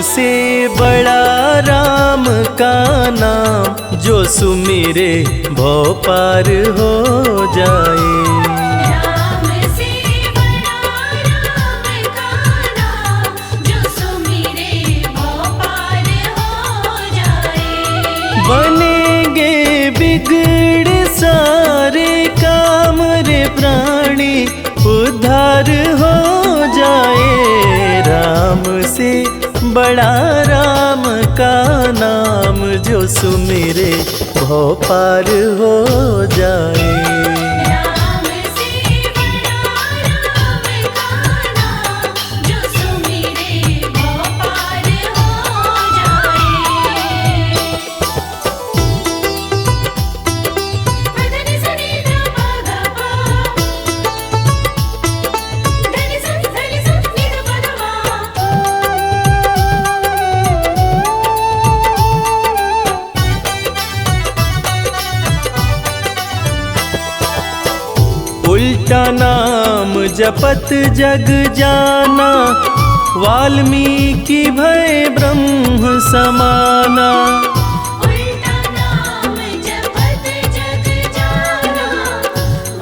से बड़ा राम का नाम, जो सुमिरे भव पार हो जाए। राम से बड़ा राम का नाम, जो सुमिरे भव पार हो जाए। बनेंगे बिगड़े सारे काम रे प्राणी, उद्धार हो जाए। राम से बड़ा राम का नाम, जो सुमिरे भव पार हो जाए। राम से बड़ा राम का नाम, जो सुमिरे भव पार हो जाए। धनि सनि ध प ग प, धनि सनि नि ध प ध मा। उल्टा नाम जपत जग जाना, वाल्मीकि भय ब्रह्म समाना। उल्टा नाम जपत जग जाना,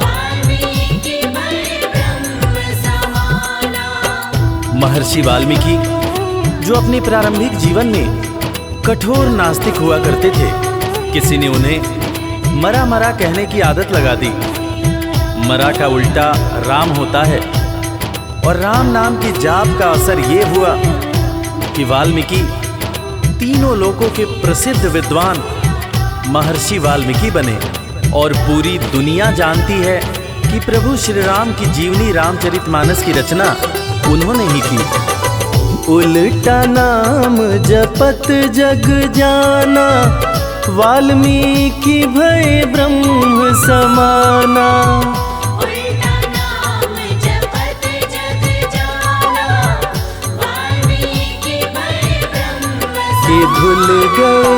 वाल्मीकि भय ब्रह्म समाना। महर्षि वाल्मीकि जो अपने प्रारंभिक जीवन में कठोर नास्तिक हुआ करते थे, किसी ने उन्हें मरा मरा कहने की आदत लगा दी। मरा का उल्टा राम होता है, और राम नाम की जाप का असर ये हुआ कि वाल्मीकि तीनों लोकों के प्रसिद्ध विद्वान महर्षि वाल्मीकि बने। और पूरी दुनिया जानती है कि प्रभु श्री राम की जीवनी रामचरितमानस की रचना उन्होंने ही की। उल्टा नाम जपत जग जाना, वाल्मीकि भय ब्रह्म समाना। उल्टा नाम जपत जग जाना, वाल्मीकि भय ब्रह्म कि धुल गए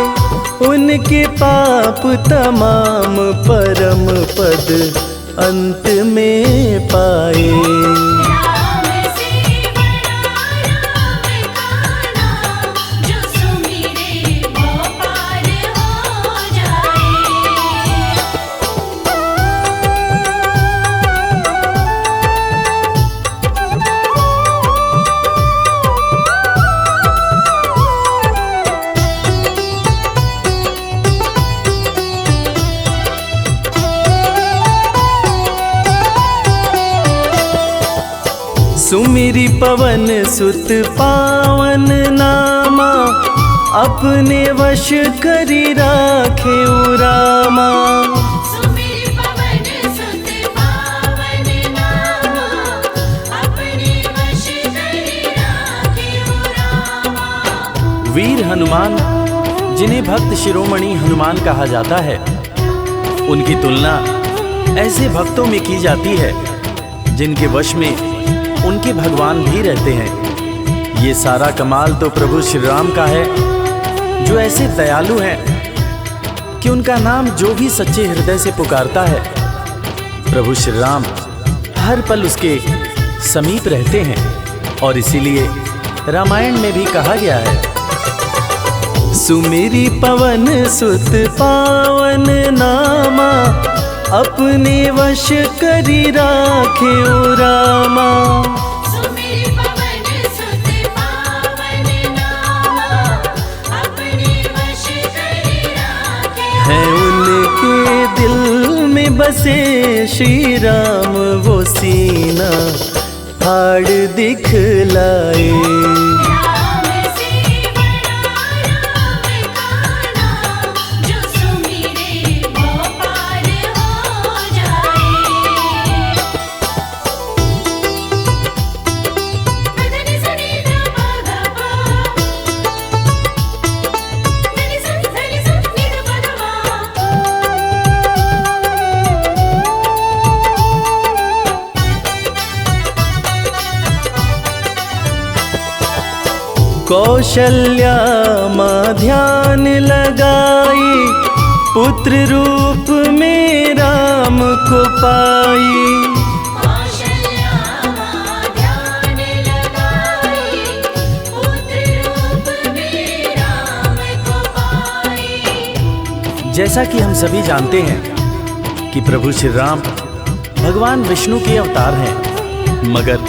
उनके पाप तमाम, परम पद अंत में पाए। राम से बड़ा राम का नाम, जो सुमिरे भव पार हो जाए। सुमिरि पवन सुत पावन नामा, अपने वश करी राखे रामा। सुमिरि पवन सुत पावन नामा, अपने वश करि राखे रामा। वीर हनुमान, जिन्हें भक्त शिरोमणि हनुमान कहा जाता है, उनकी तुलना ऐसे भक्तों में की जाती है जिनके वश में उनके भगवान भी रहते हैं। ये सारा कमाल तो प्रभु श्री राम का है, जो ऐसे दयालु हैं कि उनका नाम जो भी सच्चे हृदय से पुकारता है, प्रभु श्री राम हर पल उसके समीप रहते हैं। और इसीलिए रामायण में भी कहा गया है, सुमिरि पवन सुत पावन नामा, अपने वश करी राखे रामा। सुमिरि पवन सुत पावन नामा, अपने वश करि राखे। है उनके दिल में बसे श्री राम, वो सीना फाड़ दिखलाए। राम से बड़ा राम का नाम, जो सुमिरे भव पार हो जाए। धनि सनि ध प ग प, धनि सनि नि ध प ध मा। कौशल्या माँ ध्यान लगाई, पुत्र रूप में राम को पाई। कौशल्या माँ ध्यान लगाई, पुत्र रूप जैसा कि हम सभी जानते हैं कि प्रभु श्री राम भगवान विष्णु के अवतार हैं, मगर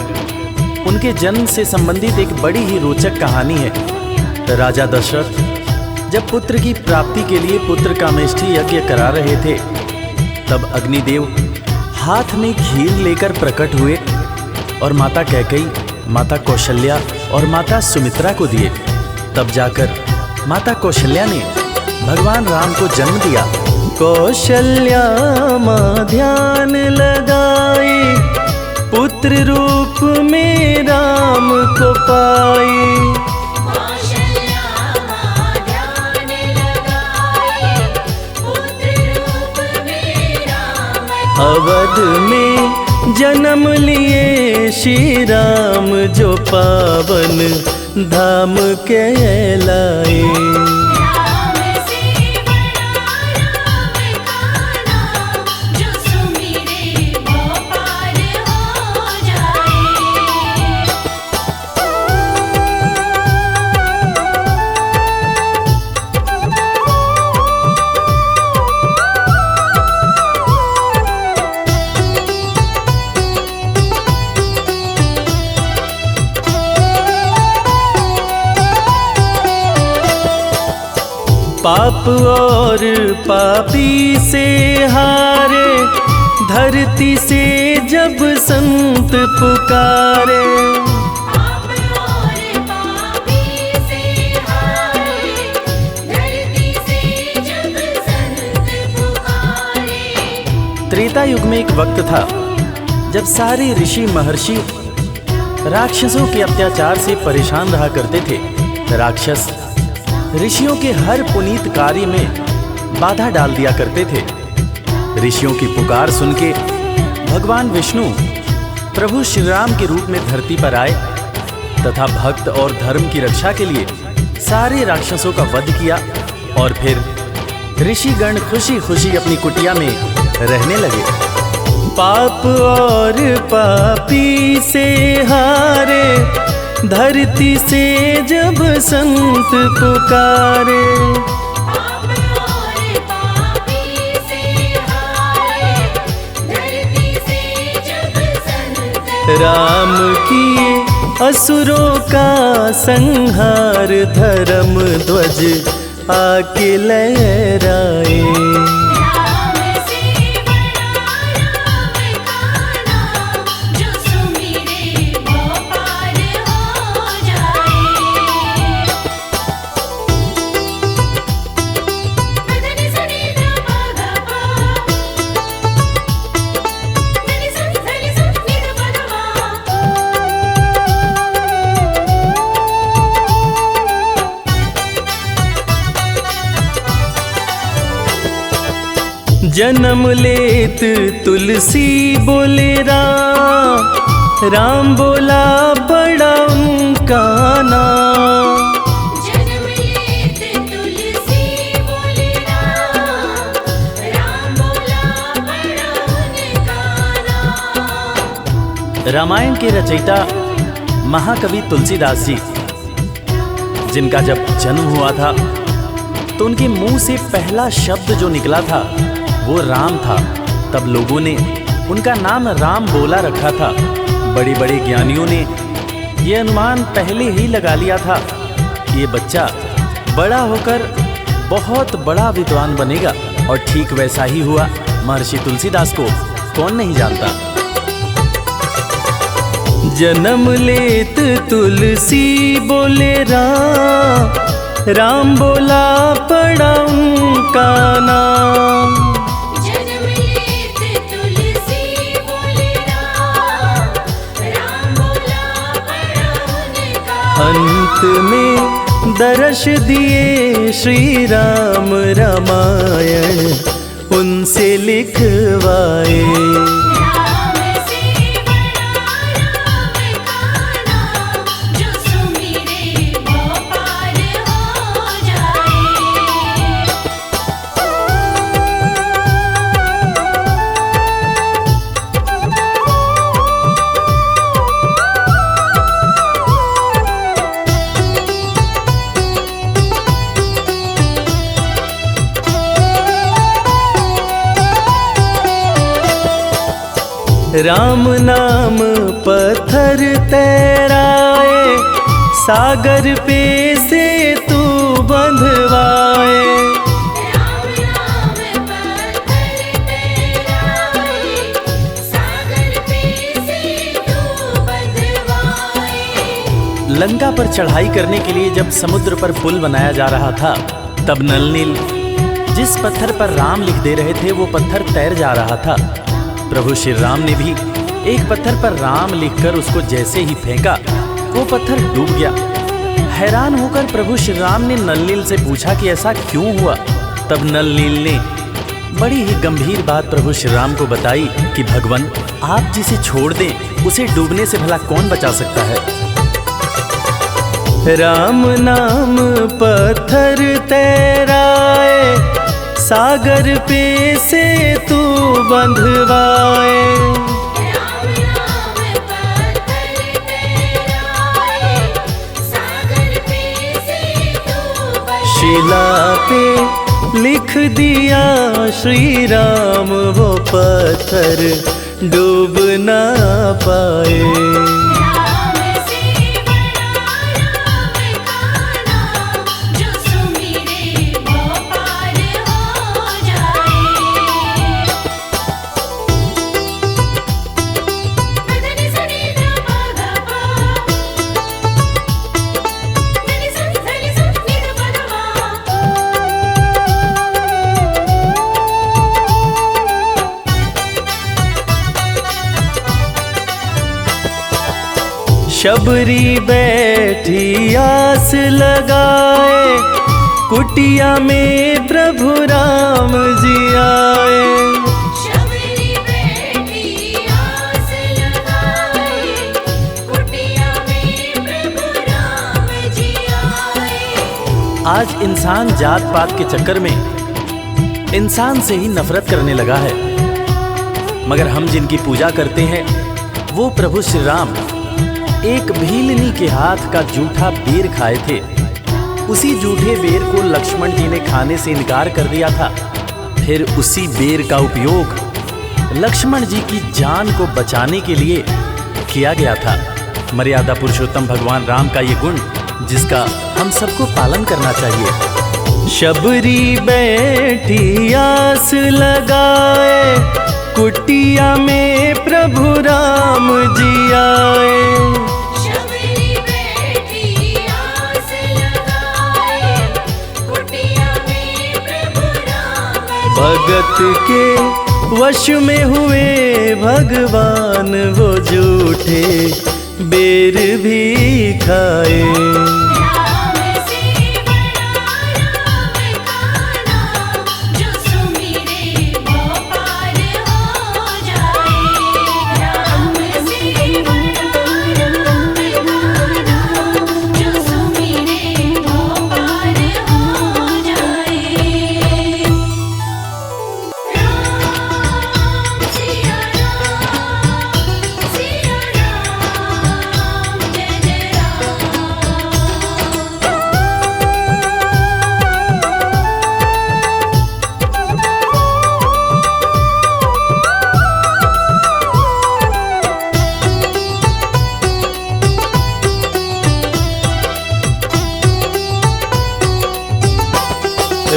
उनके जन्म से संबंधित एक बड़ी ही रोचक कहानी है। राजा दशरथ जब पुत्र की प्राप्ति के लिए पुत्र कामेष्ठी यज्ञ करा रहे थे, तब अग्निदेव हाथ में खीर लेकर प्रकट हुए और माता कैकेयी, माता कौशल्या और माता सुमित्रा को दिए। तब जाकर माता कौशल्या ने भगवान राम को जन्म दिया। कौशल्या माँ ध्यान लगाए, पुत्र रूप में राम को पाए। कौशल्या माँ ध्यान लगाए, पुत्र रूप में राम को अवध में जन्म लिए श्री राम, जो पावन धाम कहलाए। राम से बड़ा राम का नाम, जो सुमिरे वो पार हो जाए। पाप और पापी से हारे, धरती से जब संत पुकारे। पाप और पापी से हारे, धरती से जब संत पुकारे। त्रेता युग में एक वक्त था जब सारे ऋषि महर्षि राक्षसों के अत्याचार से परेशान रहा करते थे। राक्षस ऋषियों के हर पुनीत कार्य में बाधा डाल दिया करते थे। ऋषियों की पुकार सुन के भगवान विष्णु प्रभु श्री राम के रूप में धरती पर आए तथा भक्त और धर्म की रक्षा के लिए सारे राक्षसों का वध किया और फिर ऋषिगण खुशी खुशी अपनी कुटिया में रहने लगे। पाप और पापी से हारे, धरती से जब संत पुकारे। पाप और पापी से हारे, धरती से जब संत राम किए असुरों का संहार, धर्म ध्वज आके लहराए। राम से बड़ा राम का नाम, जो सुमिरे वो पार हो जाए। धनि सनि ध प ध प, धनि सनि नि ध प ध जन्म लेत तुलसी बोले राम, राम बोला बड़ा उनका नाम। जन्म लेत तुलसी बोले राम, राम बोला बड़ा उनका नाम। रामायण के रचयिता महाकवि तुलसीदास जी, जिनका जब जन्म हुआ था तो उनके मुंह से पहला शब्द जो निकला था वो राम था। तब लोगों ने उनका नाम राम बोला रखा था। बड़े बड़े ज्ञानियों ने ये अनुमान पहले ही लगा लिया था कि ये बच्चा बड़ा होकर बहुत बड़ा विद्वान बनेगा, और ठीक वैसा ही हुआ। महर्षि तुलसीदास को कौन नहीं जानता। जन्म लेत तुलसी बोले राम, राम बोला पड़ा उनका नाम। जन्म लेत तुलसी बोले राम, राम बोला बड़ा उनका। अंत में दर्श दिए श्री राम, रामायण उनसे लिखवाए। राम से बड़ा राम का नाम, जो सुमिरे वो पार हो जाए। राम नाम पत्थर तैराए, सागर पे से तू बंधवाए। राम नाम पत्थर तैराए, सागर पे से तू बंधवाए। लंका पर चढ़ाई करने के लिए जब समुद्र पर पुल बनाया जा रहा था, तब नल नील जिस पत्थर पर राम लिख दे रहे थे वो पत्थर तैर जा रहा था। प्रभु श्री राम ने भी एक पत्थर पर राम लिखकर उसको जैसे ही फेंका, वो पत्थर डूब गया। हैरान होकर प्रभु श्री राम ने नल नील से पूछा कि ऐसा क्यों हुआ। तब नल नील ने बड़ी ही गंभीर बात प्रभु श्री राम को बताई कि भगवान, आप जिसे छोड़ दें उसे डूबने से भला कौन बचा सकता है। राम नाम पत्थर तैराए, सागर पे से तू बंधवाए। राम नाम पत्थर तैराए, सागर पे से तू बंधवाए। शिला पे लिख दिया श्री राम, वो पत्थर डूब ना पाए। राम से बड़ा राम का नाम, जो सुमिरे वो पार हो जाए। धनि सनि ध प ध प, धनि सनि धनि सनि नि ध प ध प। शबरी बैठी आस लगाए, कुटिया में प्रभु राम जी आए। शबरी बैठी आस लगाए, कुटिया में प्रभु राम जी आए। आज इंसान जात पात के चक्कर में इंसान से ही नफरत करने लगा है, मगर हम जिनकी पूजा करते हैं वो प्रभु श्री राम एक भीलनी के हाथ का जूठा बेर खाए थे। उसी जूठे बेर को लक्ष्मण जी ने खाने से इनकार कर दिया था। फिर उसी बेर का उपयोग लक्ष्मण जी की जान को बचाने के लिए किया गया था। मर्यादा पुरुषोत्तम भगवान राम का ये गुण जिसका हम सबको पालन करना चाहिए। शबरी बैठी आस लगाए, कुटिया में प्रभु राम जी आए। शबरी बैठी आस लगाए, कुटिया में प्रभु राम जी भगत के वश में हुए भगवान, वो जूठे बेर भी खाए। राम से बड़ा राम का नाम, जो सुमिरे वो पार हो जाए। राम से बड़ा राम का नाम, जो सुमिरे वो पार हो जाए। राम सिया राम, सिया राम, जय जय राम।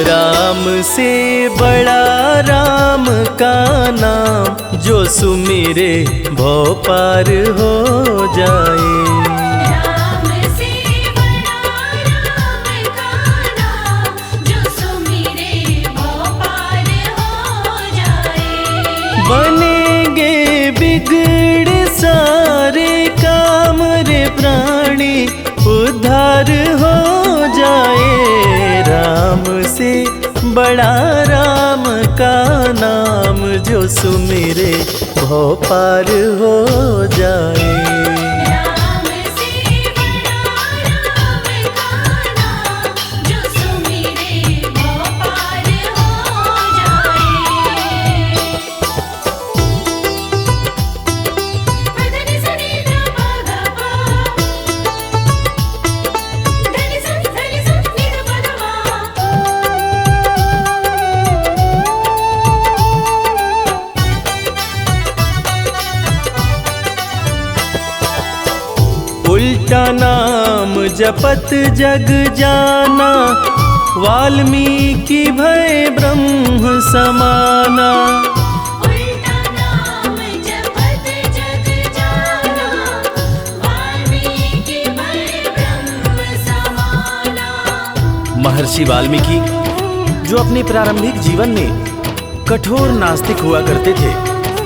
राम से बड़ा राम का नाम, जो सुमिरे भव पार हो जाए। राम से बड़ा राम का नाम, जो सुमिरे वो पार हो जाए। बनेंगे बिगड़ सारे काम रे प्राणी, उद्धार हो जाए। राम से बड़ा राम का नाम, जो सुमिरे भव पार हो जाए। राम से बड़ा राम का नाम, जो सुमिरे वो पार हो जाए। धनि सनि ध प ध प, धनि सनि धनि सनि नि ध प ध प। जपत जग जाना, वाल्मीकि भय ब्रह्म समाना। उल्टा नाम जपत जग जाना, वाल्मीकि भय ब्रह्म समाना। महर्षि वाल्मीकि जो अपने प्रारंभिक जीवन में कठोर नास्तिक हुआ करते थे,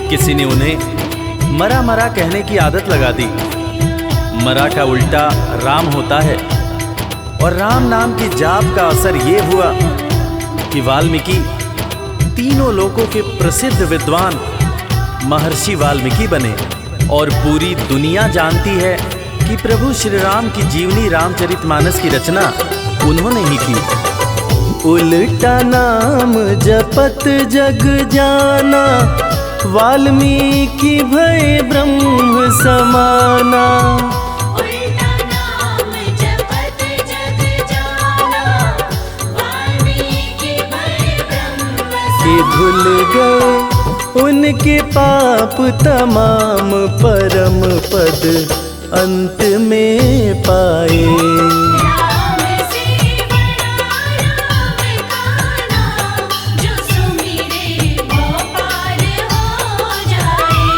किसी ने उन्हें मरा मरा कहने की आदत लगा दी। मरा का उल्टा राम होता है और राम नाम के जाप का असर ये हुआ कि वाल्मीकि तीनों लोकों के प्रसिद्ध विद्वान महर्षि वाल्मीकि बने। और पूरी दुनिया जानती है कि प्रभु श्री राम की जीवनी रामचरितमानस की रचना उन्होंने ही की। उल्टा नाम जपत जग जाना, वाल्मीकि भय ब्रह्म समाना। उल्टा नाम जपत जग जाना, वाल्मीकि भय ब्रह्म कि भूल गए उनके पाप तमाम, परम पद अंत में पाए। राम से बड़ा राम काना, जो सुमिरे वो पार हो जाए।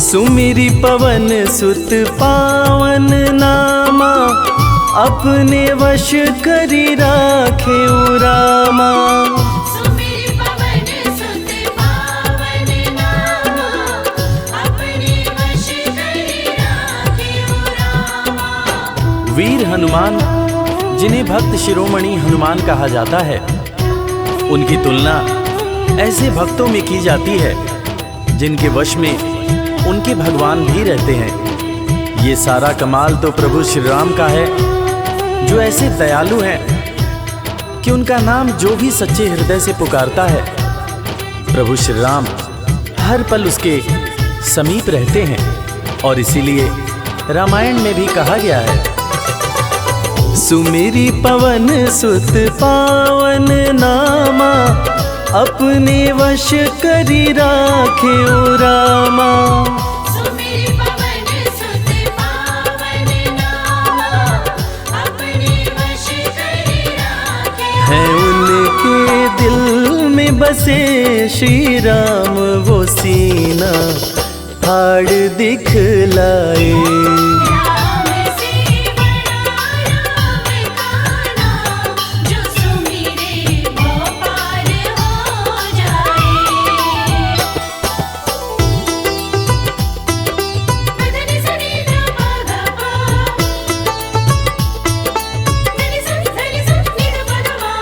सुमिरी पवन सुत पावन नामा, अपने वश करी राखे रामा। सुमिर पवन सुत पावन नामा, अपने वश करी राखे रामा। वीर हनुमान, जिन्हें भक्त शिरोमणि हनुमान कहा जाता है, उनकी तुलना ऐसे भक्तों में की जाती है जिनके वश में उनके भगवान भी रहते हैं। ये सारा कमाल तो प्रभु श्री राम का है, जो ऐसे दयालु हैं कि उनका नाम जो भी सच्चे हृदय से पुकारता है, प्रभु श्री राम हर पल उसके समीप रहते हैं। और इसीलिए रामायण में भी कहा गया है, सुमिरी पवन सुत पावन नामा, अपने वश करी राखे रामा। सुमिर पवन सुत पावन नामा, अपने वश करी राखे। है उनके दिल में बसे श्री राम, वो सीना फाड़ दिखलाए। राम से बड़ा राम काना, जो सुमिरे वो पार हो जाए। धनि सनि ध प ध प, धनि सनि नि ध प ध मा।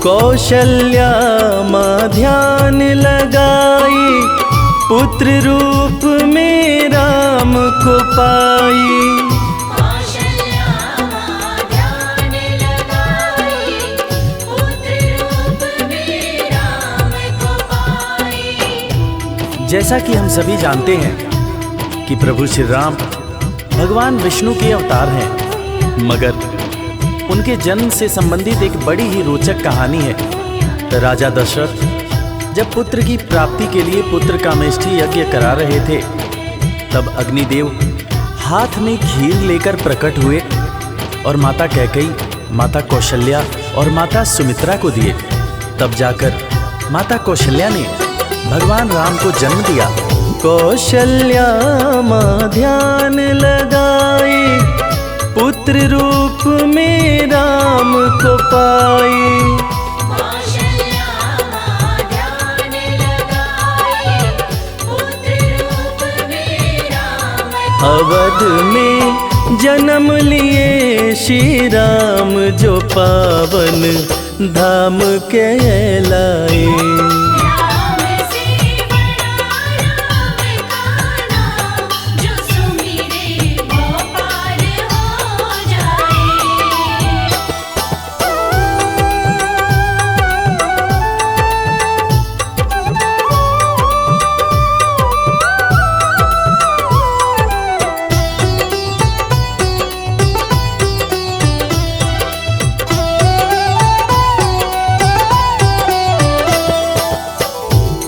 कौशल्या माँ ध्यान लगाई, पुत्र रूप में राम को पाई। कौशल्या माँ ध्यान लगाई, पुत्र रूप में राम को पाई। जैसा कि हम सभी जानते हैं कि प्रभु श्री राम भगवान विष्णु के अवतार हैं, मगर उनके जन्म से संबंधित एक बड़ी ही रोचक कहानी है। राजा दशरथ जब पुत्र की प्राप्ति के लिए पुत्र कामेष्ठी यज्ञ करा रहे थे, तब अग्निदेव हाथ में खीर लेकर प्रकट हुए और माता कैकेयी, माता कौशल्या और माता सुमित्रा को दिए। तब जाकर माता कौशल्या ने भगवान राम को जन्म दिया। कौशल्या माँ ध्यान लगाई, पुत्र रूप में राम को पाई। कौशल्या माँ ध्यान लगाई, पुत्र रूप में राम को अवध में जन्म लिए श्री राम, जो पावन धाम कहलाए। राम से बड़ा राम काना, जो सुमिरे वो पार हो जाए।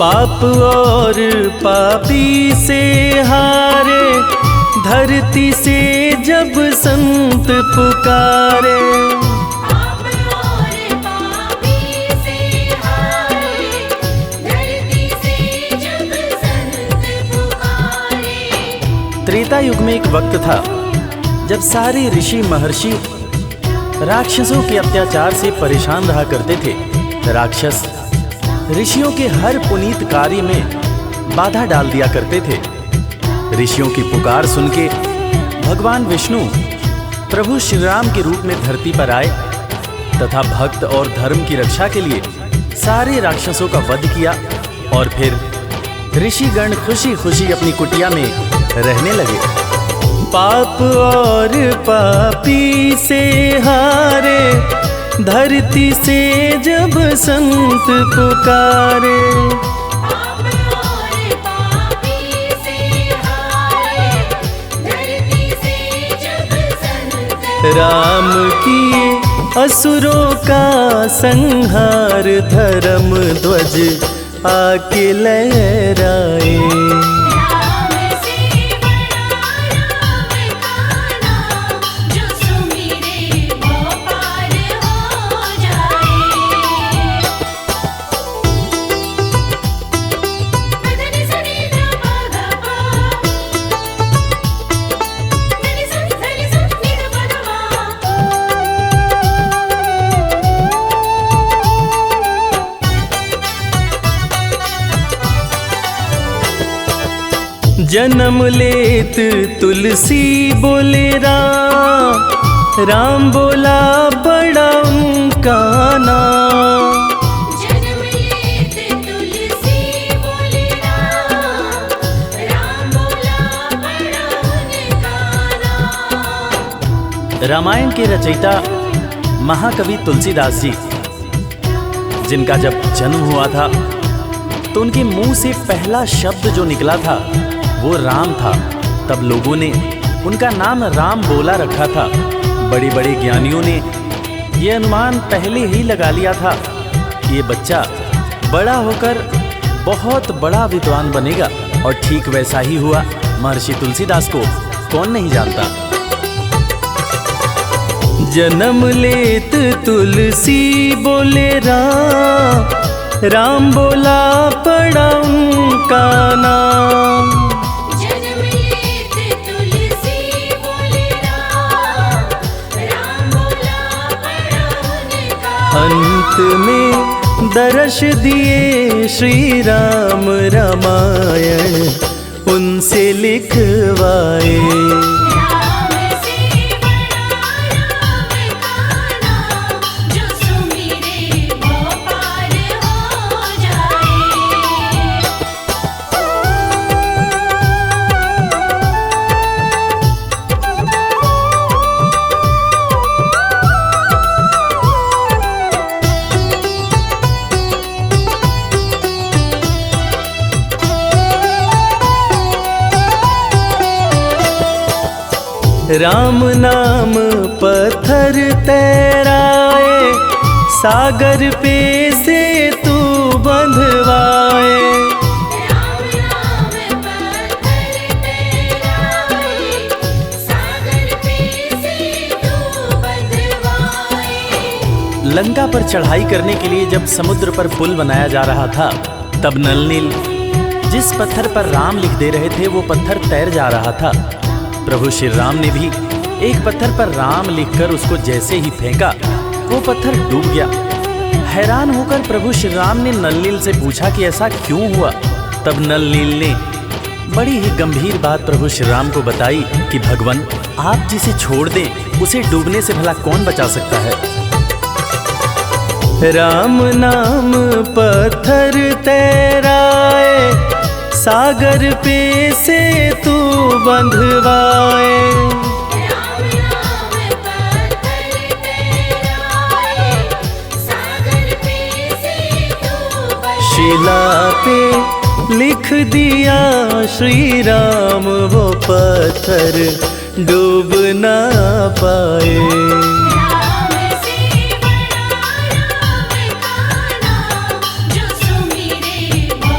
पाप और पापी से हारे, धरती से जब संत पुकारे। पाप और पापी से हारे, धरती से जब संत पुकारे। त्रेता युग में एक वक्त था जब सारे ऋषि महर्षि राक्षसों के अत्याचार से परेशान रहा करते थे। राक्षस ऋषियों के हर पुनीत कार्य में बाधा डाल दिया करते थे। ऋषियों की पुकार सुन के भगवान विष्णु प्रभु श्री राम के रूप में धरती पर आए तथा भक्त और धर्म की रक्षा के लिए सारे राक्षसों का वध किया और फिर ऋषिगण खुशी खुशी अपनी कुटिया में रहने लगे। पाप और पापी से हारे, धरती से जब संत पुकारे। पाप और पापी से हारे, धरती से जब संत राम किए असुरों का संहार, धर्म ध्वज आके लहराए। राम से बड़ा राम का नाम, जो सुमिरे वो पार हो जाए। धनि सनि ध प ग प, धनि सनि नि ध प ध जन्म लेत तुलसी बोले राम, राम बोला बड़ा उनका नाम। जन्म लेत तुलसी बोले राम, राम बोला बड़ा उनका नाम। रामायण के रचयिता महाकवि तुलसीदास जी, जिनका जब जन्म हुआ था तो उनके मुंह से पहला शब्द जो निकला था वो राम था। तब लोगों ने उनका नाम राम बोला रखा था। बड़े बड़े ज्ञानियों ने ये अनुमान पहले ही लगा लिया था कि ये बच्चा बड़ा होकर बहुत बड़ा विद्वान बनेगा, और ठीक वैसा ही हुआ। महर्षि तुलसीदास को कौन नहीं जानता। जन्म लेत तुलसी बोले राम, राम बोला पड़ा उनका नाम। जन्म लेत तुलसी बोले राम, राम बोला बड़ा उनका। अंत में दर्श दिए श्री राम, रामायण उनसे लिखवाए। राम से बड़ा राम का नाम, जो सुमिरे वो पार हो जाए। राम नाम पत्थर तैराए, सागर पे से तू बंधवाए। राम नाम पत्थर तैराए, सागर पे से तू बंधवाए। लंका पर चढ़ाई करने के लिए जब समुद्र पर पुल बनाया जा रहा था, तब नल नील जिस पत्थर पर राम लिख दे रहे थे वो पत्थर तैर जा रहा था। प्रभु श्री राम ने भी एक पत्थर पर राम लिखकर उसको जैसे ही फेंका, वो पत्थर डूब गया। हैरान होकर प्रभु श्री राम ने नल नील से पूछा कि ऐसा क्यों हुआ। तब नल नील ने बड़ी ही गंभीर बात प्रभु श्री राम को बताई कि भगवान, आप जिसे छोड़ दें उसे डूबने से भला कौन बचा सकता है। राम नाम पत्थर तैराए, सागर पे से तू बंधवाए। राम नाम पत्थर तैराए, सागर पे से तू बंधवाए। शिला पे लिख दिया श्री राम, वो पत्थर डूब ना पाए। राम से बड़ा राम का नाम, जो सुमिरे वो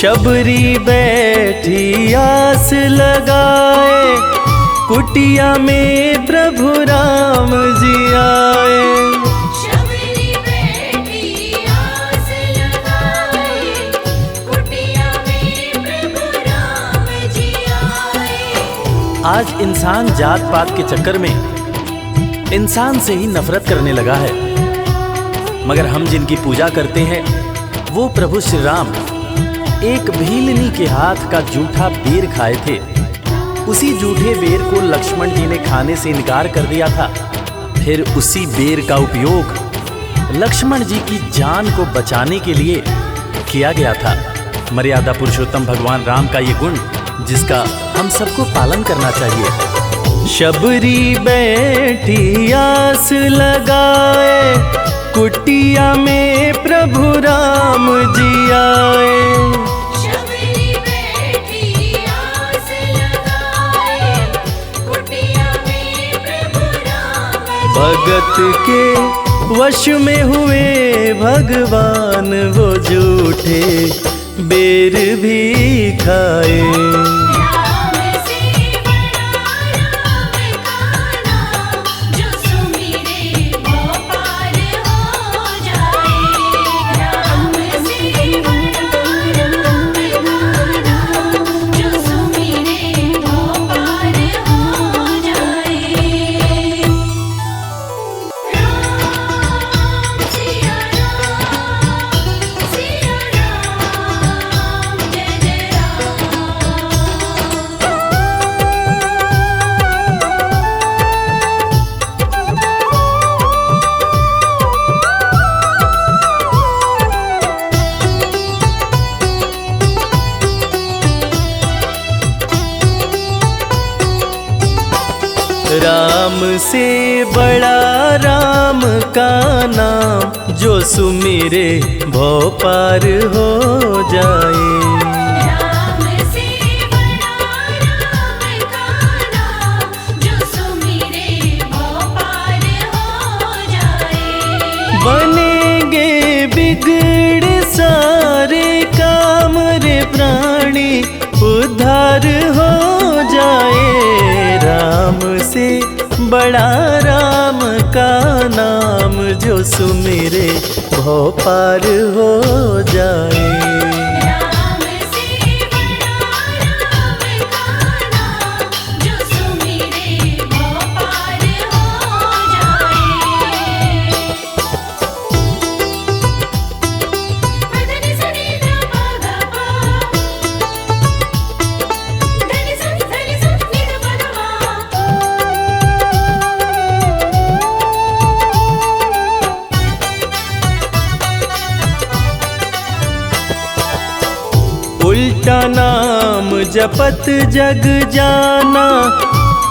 शबरी बैठी आस लगाए, कुटिया में प्रभु राम जी आए। शबरी बैठी आस लगाए, कुटिया में प्रभु राम जी आए। आज इंसान जात पात के चक्कर में इंसान से ही नफरत करने लगा है, मगर हम जिनकी पूजा करते हैं वो प्रभु श्री राम एक भीलनी के हाथ का जूठा बेर खाए थे। उसी जूठे बेर को लक्ष्मण जी ने खाने से इनकार कर दिया था। फिर उसी बेर का उपयोग लक्ष्मण जी की जान को बचाने के लिए किया गया था। मर्यादा पुरुषोत्तम भगवान राम का ये गुण जिसका हम सबको पालन करना चाहिए। शबरी बैठी आस लगाए, कुटिया में प्रभु राम जी आए। शबरी बैठी आस लगाए, कुटिया में प्रभु राम जी भगत के वश में हुए भगवान, वो जूठे बेर भी खाए। राम से बड़ा राम का नाम, जो सुमिरे वो पार हो जाए। राम से बड़ा राम का नाम, जो सुमिरे वो पार हो जाए। राम सिया राम, सिया राम, जय जय राम। राम से बड़ा राम का नाम, जो सुमिरे भव पार हो जाए। राम से बड़ा राम का नाम, जो सुमिरे वो पार हो जाए। बनेंगे बिगड़ सारे काम रे प्राणी, उद्धार हो जाए। राम से बड़ा राम का नाम, जो सुमिरे भव पार हो जाए। राम से बड़ा राम का नाम, जो सुमिरे वो पार हो जाए। धनि सनि ध प ग प, धनि सनि नि ध प ध मा। उल्टा नाम जपत जग जाना,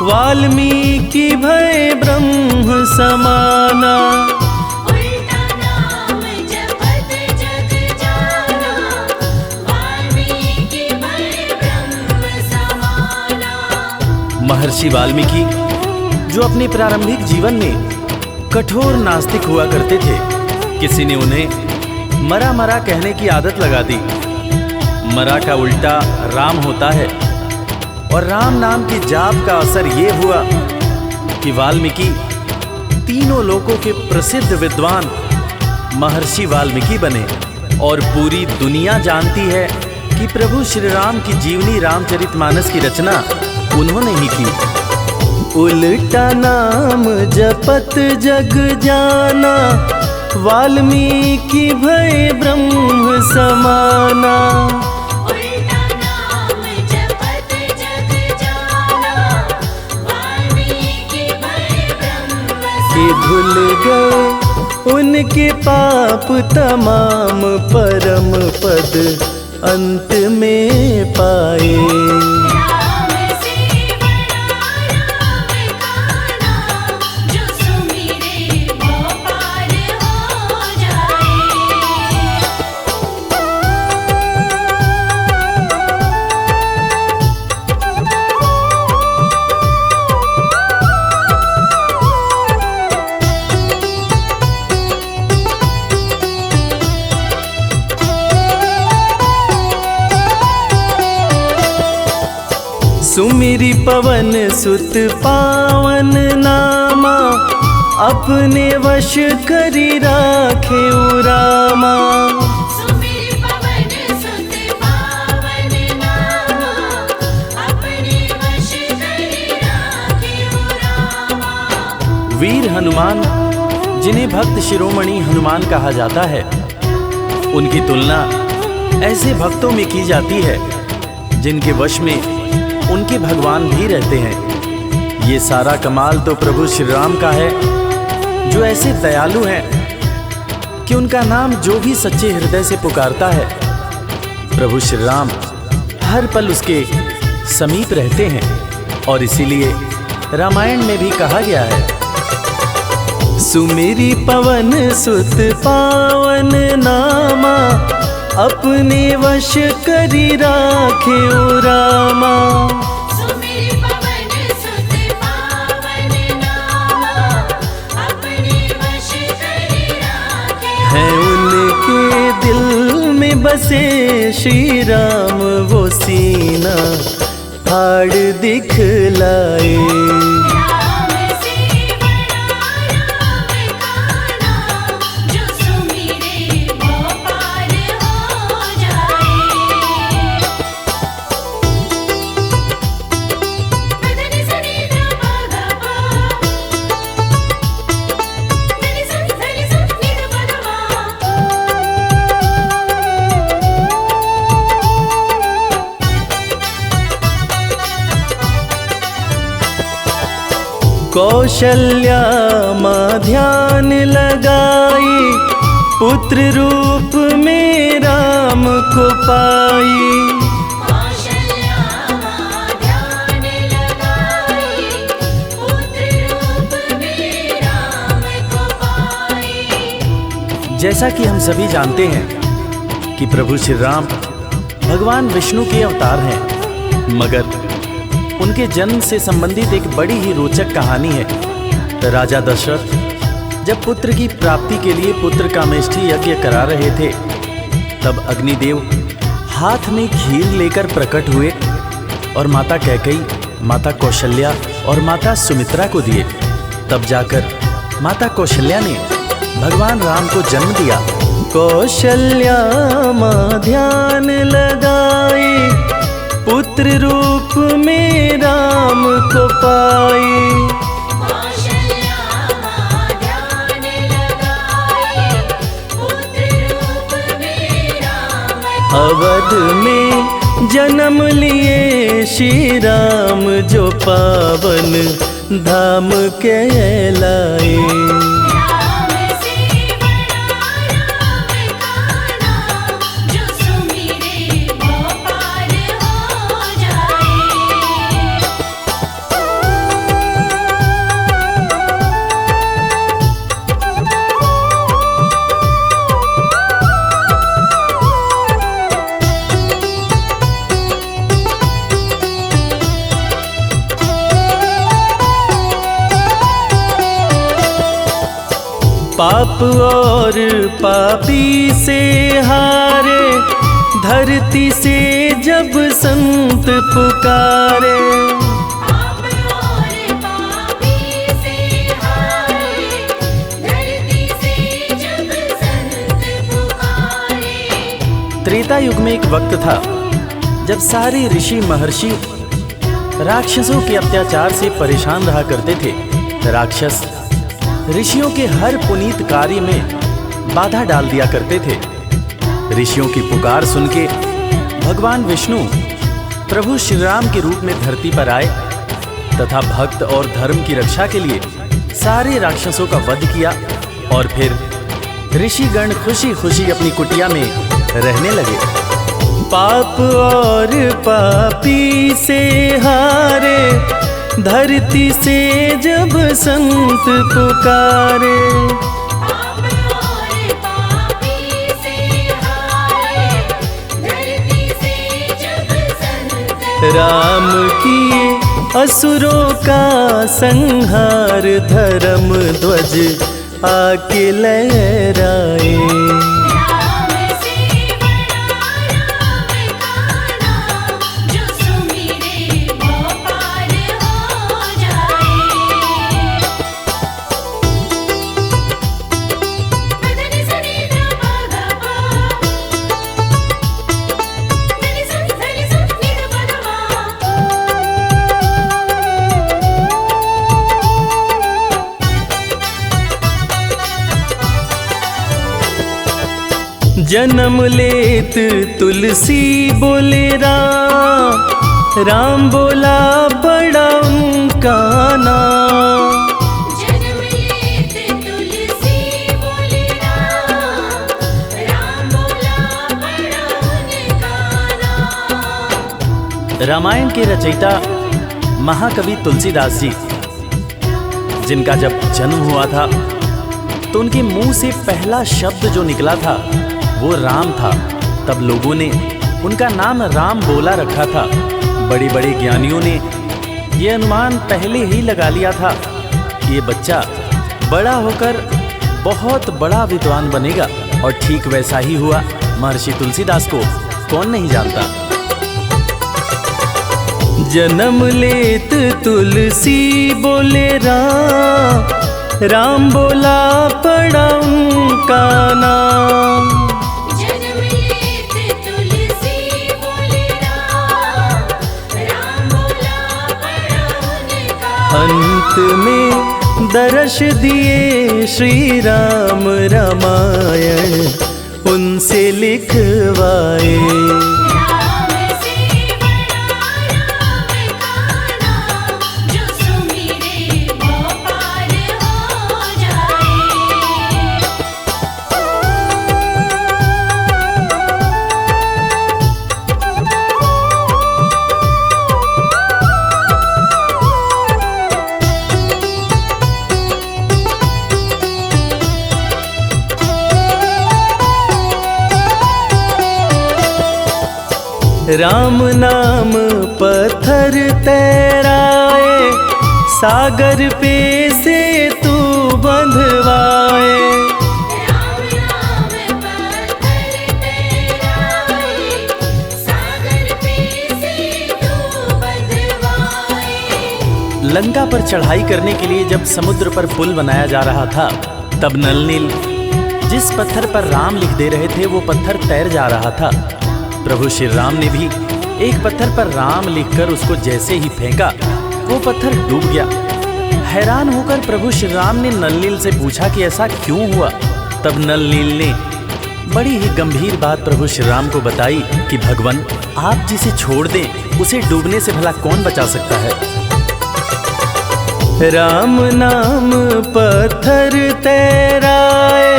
वाल्मीकि भय ब्रह्म समाना। उल्टा नाम जपत जग जाना, वाल्मीकि भय ब्रह्म समाना। महर्षि वाल्मीकि जो अपने प्रारंभिक जीवन में कठोर नास्तिक हुआ करते थे, किसी ने उन्हें मरा मरा कहने की आदत लगा दी। मरा का उल्टा राम होता है, और राम नाम की जाप का असर ये हुआ कि वाल्मीकि तीनों लोकों के प्रसिद्ध विद्वान महर्षि वाल्मीकि बने। और पूरी दुनिया जानती है कि प्रभु श्री राम की जीवनी रामचरितमानस की रचना उन्होंने ही की। उल्टा नाम जपत जग जाना, वाल्मीकि भय ब्रह्म समाना। उल्टा नाम जपत जग जाना, वाल्मीकि भय ब्रह्म कि धुल गए उनके पाप तमाम, परम पद अंत में पाए। राम से बड़ा राम का नाम, जो सुमिरे वो पार हो जाए। सुमिरी पवन सुत पावन नामा, अपने वश करी राखे रामा। सुमिर पवन सुत पावन नामा, अपने वश करी राखे रामा। वीर हनुमान, जिन्हें भक्त शिरोमणि हनुमान कहा जाता है, उनकी तुलना ऐसे भक्तों में की जाती है जिनके वश में उनके भगवान भी रहते हैं। ये सारा कमाल तो प्रभु श्री राम का है, जो ऐसे दयालु हैं कि उनका नाम जो भी सच्चे हृदय से पुकारता है, प्रभु श्री राम हर पल उसके समीप रहते हैं। और इसीलिए रामायण में भी कहा गया है, सुमिरी पवन सुत पावन नामा, अपने वश करी राखे रामा। सुमिर पवन सुत पावन नामा, अपने वश करी राखे। है उनके दिल में बसे श्री राम, वो सीना फाड़ दिखलाए। राम से बड़ा राम का नाम, जो सुमिरे वो पार हो जाए। मदन सनी धा गा पा, धनि सा नि धा पा धा। कौशल्या माँ ध्यान लगाई, पुत्र रूप में राम को पाई। कौशल्या माँ ध्यान लगाई, पुत्र रूप में राम को पाई। जैसा कि हम सभी जानते हैं कि प्रभु श्री राम भगवान विष्णु के अवतार हैं, मगर उनके जन्म से संबंधित एक बड़ी ही रोचक कहानी है। राजा दशरथ जब पुत्र की प्राप्ति के लिए पुत्र कामेष्ठी यज्ञ करा रहे थे, तब अग्निदेव हाथ में खीर लेकर प्रकट हुए और माता कैकेयी, माता कौशल्या और माता सुमित्रा को दिए। तब जाकर माता कौशल्या ने भगवान राम को जन्म दिया। कौशल्या माँ ध्यान लगाई, पुत्र रूप में राम को पाई। कौशल्या माँ ध्यान लगाई, पुत्र रूप में राम को अवध में जन्म लिए श्री राम, जो पावन धाम कहलाए। राम से बड़ा राम का नाम, जो सुमिरे वो पार हो जाए। पाप और पापी से हारे, धरती से जब संत पुकारे। पाप और पापी से हारे, धरती से जब संत पुकारे। त्रेता युग में एक वक्त था जब सारे ऋषि महर्षि राक्षसों के अत्याचार से परेशान रहा करते थे। राक्षस ऋषियों के हर पुनीत कार्य में बाधा डाल दिया करते थे। ऋषियों की पुकार सुन के भगवान विष्णु प्रभु श्री राम के रूप में धरती पर आए तथा भक्त और धर्म की रक्षा के लिए सारे राक्षसों का वध किया। और फिर ऋषिगण खुशी खुशी अपनी कुटिया में रहने लगे। पाप और पापी से हारे, धरती से जब संत पुकारे। पाप और पापी से हारे, धरती से जब संत राम किए असुरों का संहार, धर्म ध्वज आके लहराए। राम से बड़ा राम का नाम, जो सुमिरे वो जन्म लेत तुलसी बोले राम, राम बोला बड़ा उनका नाम। जन्म लेत तुलसी बोले राम, राम बोला बड़ा उनका नाम। रामायण के रचयिता महाकवि तुलसीदास जी, जिनका जब जन्म हुआ था तो उनके मुंह से पहला शब्द जो निकला था वो राम था। तब लोगों ने उनका नाम राम बोला रखा था। बड़े बड़े ज्ञानियों ने ये अनुमान पहले ही लगा लिया था कि ये बच्चा बड़ा होकर बहुत बड़ा विद्वान बनेगा, और ठीक वैसा ही हुआ। महर्षि तुलसीदास को कौन नहीं जानता। जन्म लेत तुलसी बोले राम, राम बोला पड़ा उनका नाम। जन्म लेत तुलसी बोले राम, राम बोला बड़ा उनका। अंत में दर्श दिए श्री राम, रामायण उनसे लिखवाए। राम से बड़ा राम का नाम, जो सुमिरे वो पार हो जाए। राम नाम पत्थर तैराए, सागर पे से तू बंधवाए। राम नाम पत्थर तैराए, सागर पे से तू बंधवाए। लंका पर चढ़ाई करने के लिए जब समुद्र पर पुल बनाया जा रहा था, तब नल नील जिस पत्थर पर राम लिख दे रहे थे वो पत्थर तैर जा रहा था। प्रभु श्री राम ने भी एक पत्थर पर राम लिखकर उसको जैसे ही फेंका, वो पत्थर डूब गया। हैरान होकर प्रभु श्री राम ने नल नील से पूछा कि ऐसा क्यों हुआ। तब नल नील ने बड़ी ही गंभीर बात प्रभु श्री राम को बताई कि भगवान, आप जिसे छोड़ दें उसे डूबने से भला कौन बचा सकता है। राम नाम पत्थर तैराए,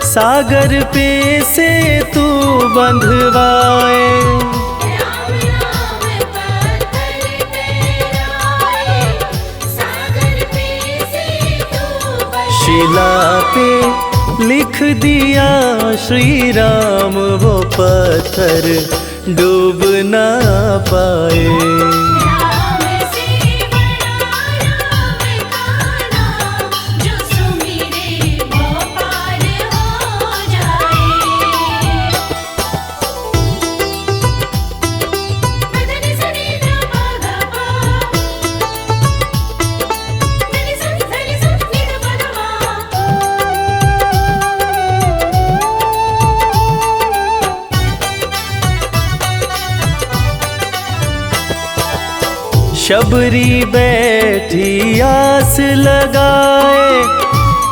सागर पे से तू बंधवाए। राम नाम पत्थर तैराए, सागर पे से तू बंधवाए। शिला पे लिख दिया श्री राम, वो पत्थर डूब ना पाए। राम से बड़ा राम का नाम, जो सुमिरे वो पार हो जाए। मदनि सनि ध प ग प, मदनि सनि धनि स नि ध प ध म। शबरी बैठी आस लगाए,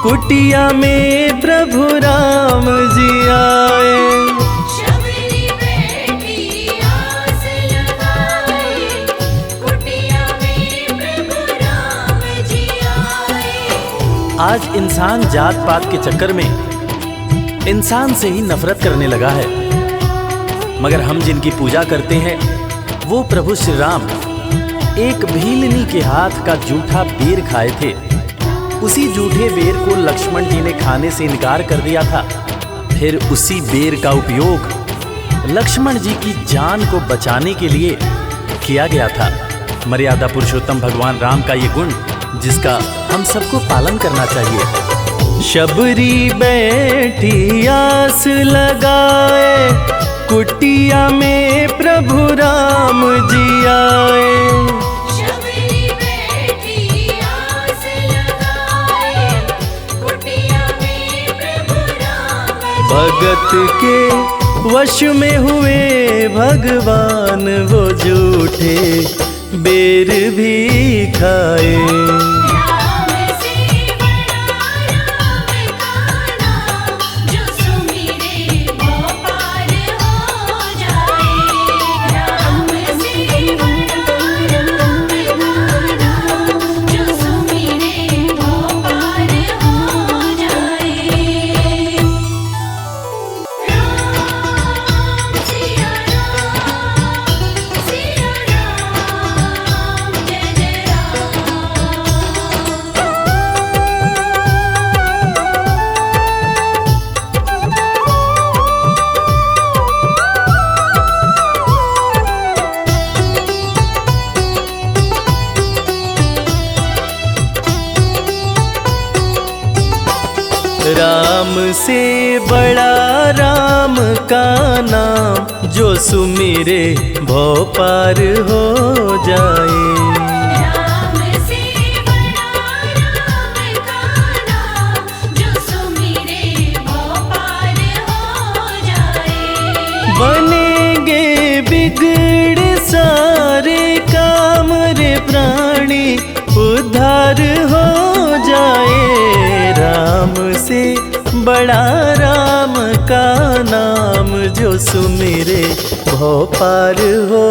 कुटिया में प्रभु राम जी आए। शबरी बैठी आस लगाए, कुटिया में प्रभु राम जी आए। आज इंसान जात पात के चक्कर में इंसान से ही नफरत करने लगा है, मगर हम जिनकी पूजा करते हैं वो प्रभु श्री राम एक भीलनी के हाथ का जूठा बेर खाए थे। उसी जूठे बेर को लक्ष्मण जी ने खाने से इनकार कर दिया था। फिर उसी बेर का उपयोग लक्ष्मण जी की जान को बचाने के लिए किया गया था। मर्यादा पुरुषोत्तम भगवान राम का ये गुण जिसका हम सबको पालन करना चाहिए। शबरी बैठी आस लगाए, कुटिया में प्रभु राम जी आए। शबरी बैठी आस लगाए, कुटिया में प्रभु राम जी भगत के वश में हुए भगवान, वो जूठे बेर भी खाए। राम से बड़ा राम का नाम, जो सुमिरे वो राम से बड़ा राम का नाम, जो सुमिरे भव पार हो जाए। राम से बड़ा राम का नाम, जो सुमिरे भव पार हो जाए। बनेंगे बिगड़े सारे काम रे प्राणी, उद्धार हो जाए। राम से बड़ा राम का नाम, जो सुमिरे भव पार हो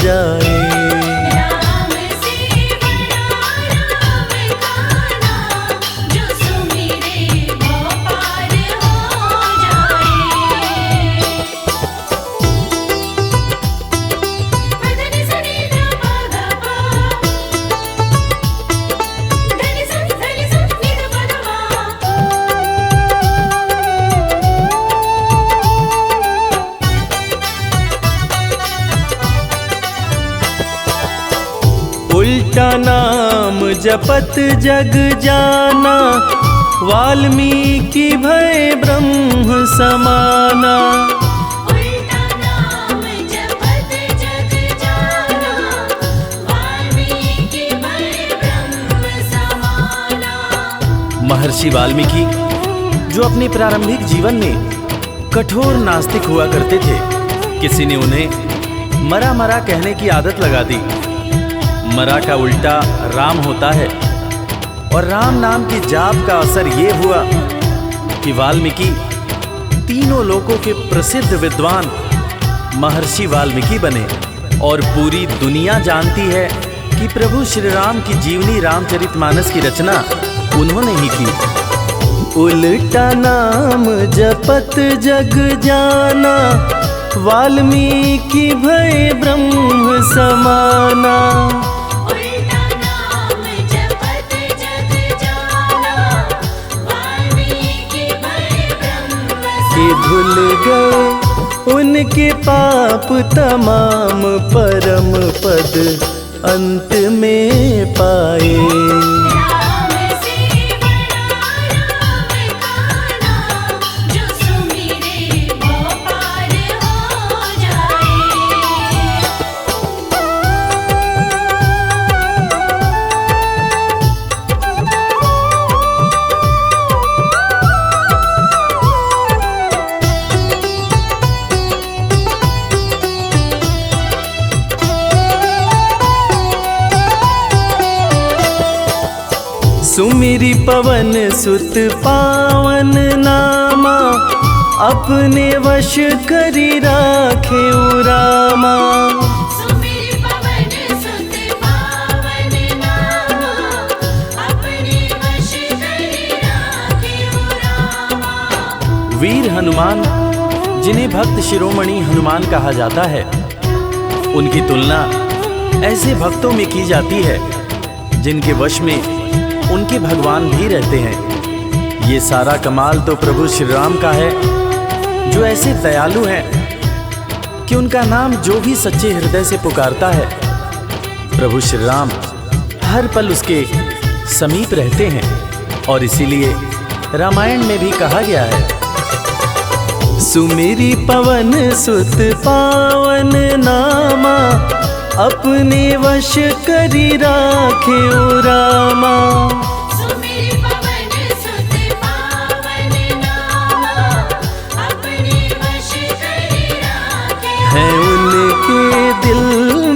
जाए। राम से बड़ा राम का नाम, जो सुमिरे भव पार हो जाए। धनि सनि ध प ध प, धनि स नि ध प ध मा। उल्टा नाम जपत जग जाना, वाल्मीकि भय ब्रह्म समाना। उल्टा नाम जपत जग जाना, वाल्मीकि भय ब्रह्म समाना। महर्षि वाल्मीकि जो अपने प्रारंभिक जीवन में कठोर नास्तिक हुआ करते थे, किसी ने उन्हें मरा मरा कहने की आदत लगा दी। मरा का उल्टा राम होता है, और राम नाम की जाप का असर ये हुआ कि वाल्मीकि तीनों लोकों के प्रसिद्ध विद्वान महर्षि वाल्मीकि बने। और पूरी दुनिया जानती है कि प्रभु श्री राम की जीवनी रामचरितमानस की रचना उन्होंने ही की। उल्टा नाम जपत जग जाना, वाल्मीकि भय ब्रह्म समाना। उल्टा नाम जपत जग जाना, वाल्मीकि भय ब्रह्म कि धुल गए उनके पाप तमाम, परम पद अंत में पाए। राम से बड़ा राम का नाम, जो सुमिरे भव पार हो जाए। सुमिरी पवन सुत पावन नामा, अपने वश करी राखे रामा। सुमिर पवन सुत पावन नामा, अपने वश करि राखे रामा। वीर हनुमान, जिन्हें भक्त शिरोमणि हनुमान कहा जाता है, उनकी तुलना ऐसे भक्तों में की जाती है जिनके वश में उनके भगवान भी रहते हैं। ये सारा कमाल तो प्रभु श्री राम का है, जो ऐसे दयालु हैं कि उनका नाम जो भी सच्चे हृदय से पुकारता है, प्रभु श्री राम हर पल उसके समीप रहते हैं। और इसीलिए रामायण में भी कहा गया है, सुमिरी पवन सुत पावन नामा, अपने वश करी राखे रामा। सुमिर पवन सुत पावन नामा, अपने वश करि राखे। है उनके दिल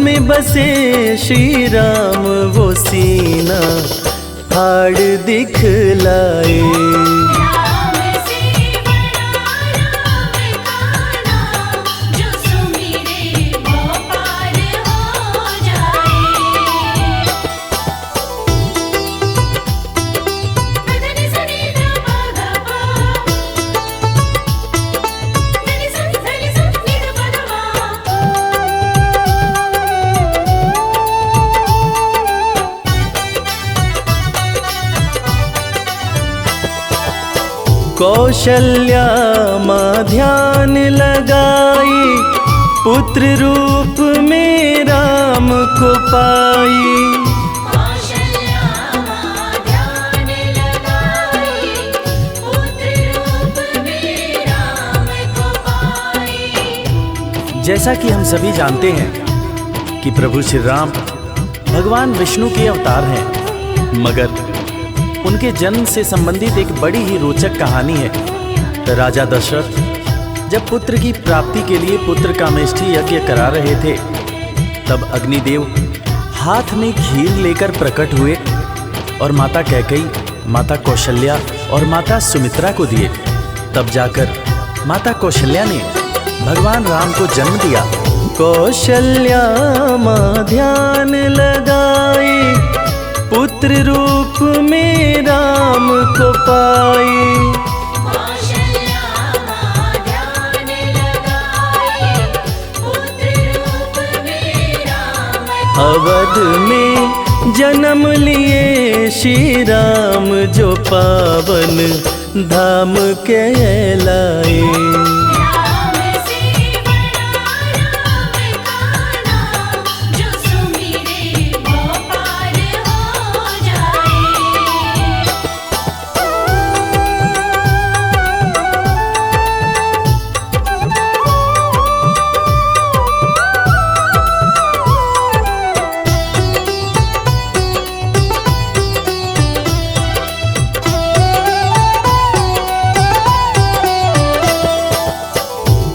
में बसे श्री राम, वो सीना फाड़ दिखलाए। राम से बड़ा राम का नाम, जो सुमिरे भव पार हो जाए। धनि सनि ध प ध प, धनि स नि ध प ध मा। कौशल्या माँ ध्यान लगाई, पुत्र रूप में राम को पाई। कौशल्या माँ ध्यान लगाई, पुत्र जैसा कि हम सभी जानते हैं कि प्रभु श्री राम भगवान विष्णु के अवतार हैं, मगर उनके जन्म से संबंधित एक बड़ी ही रोचक कहानी है। राजा दशरथ जब पुत्र की प्राप्ति के लिए पुत्र कामेष्ठी यज्ञ करा रहे थे, तब अग्निदेव हाथ में खीर लेकर प्रकट हुए और माता कैकेयी, माता कौशल्या और माता सुमित्रा को दिए। तब जाकर माता कौशल्या ने भगवान राम को जन्म दिया। कौशल्या माँ ध्यान लगाई, पुत्र रूप में राम को पाई। कौशल्या माँ ध्यान लगाई, पुत्र रूप में राम को अवध में जन्म लिए श्री राम, जो पावन धाम कहलाए। राम से बड़ा राम का नाम, जो सुमिरे वो पार हो जाए।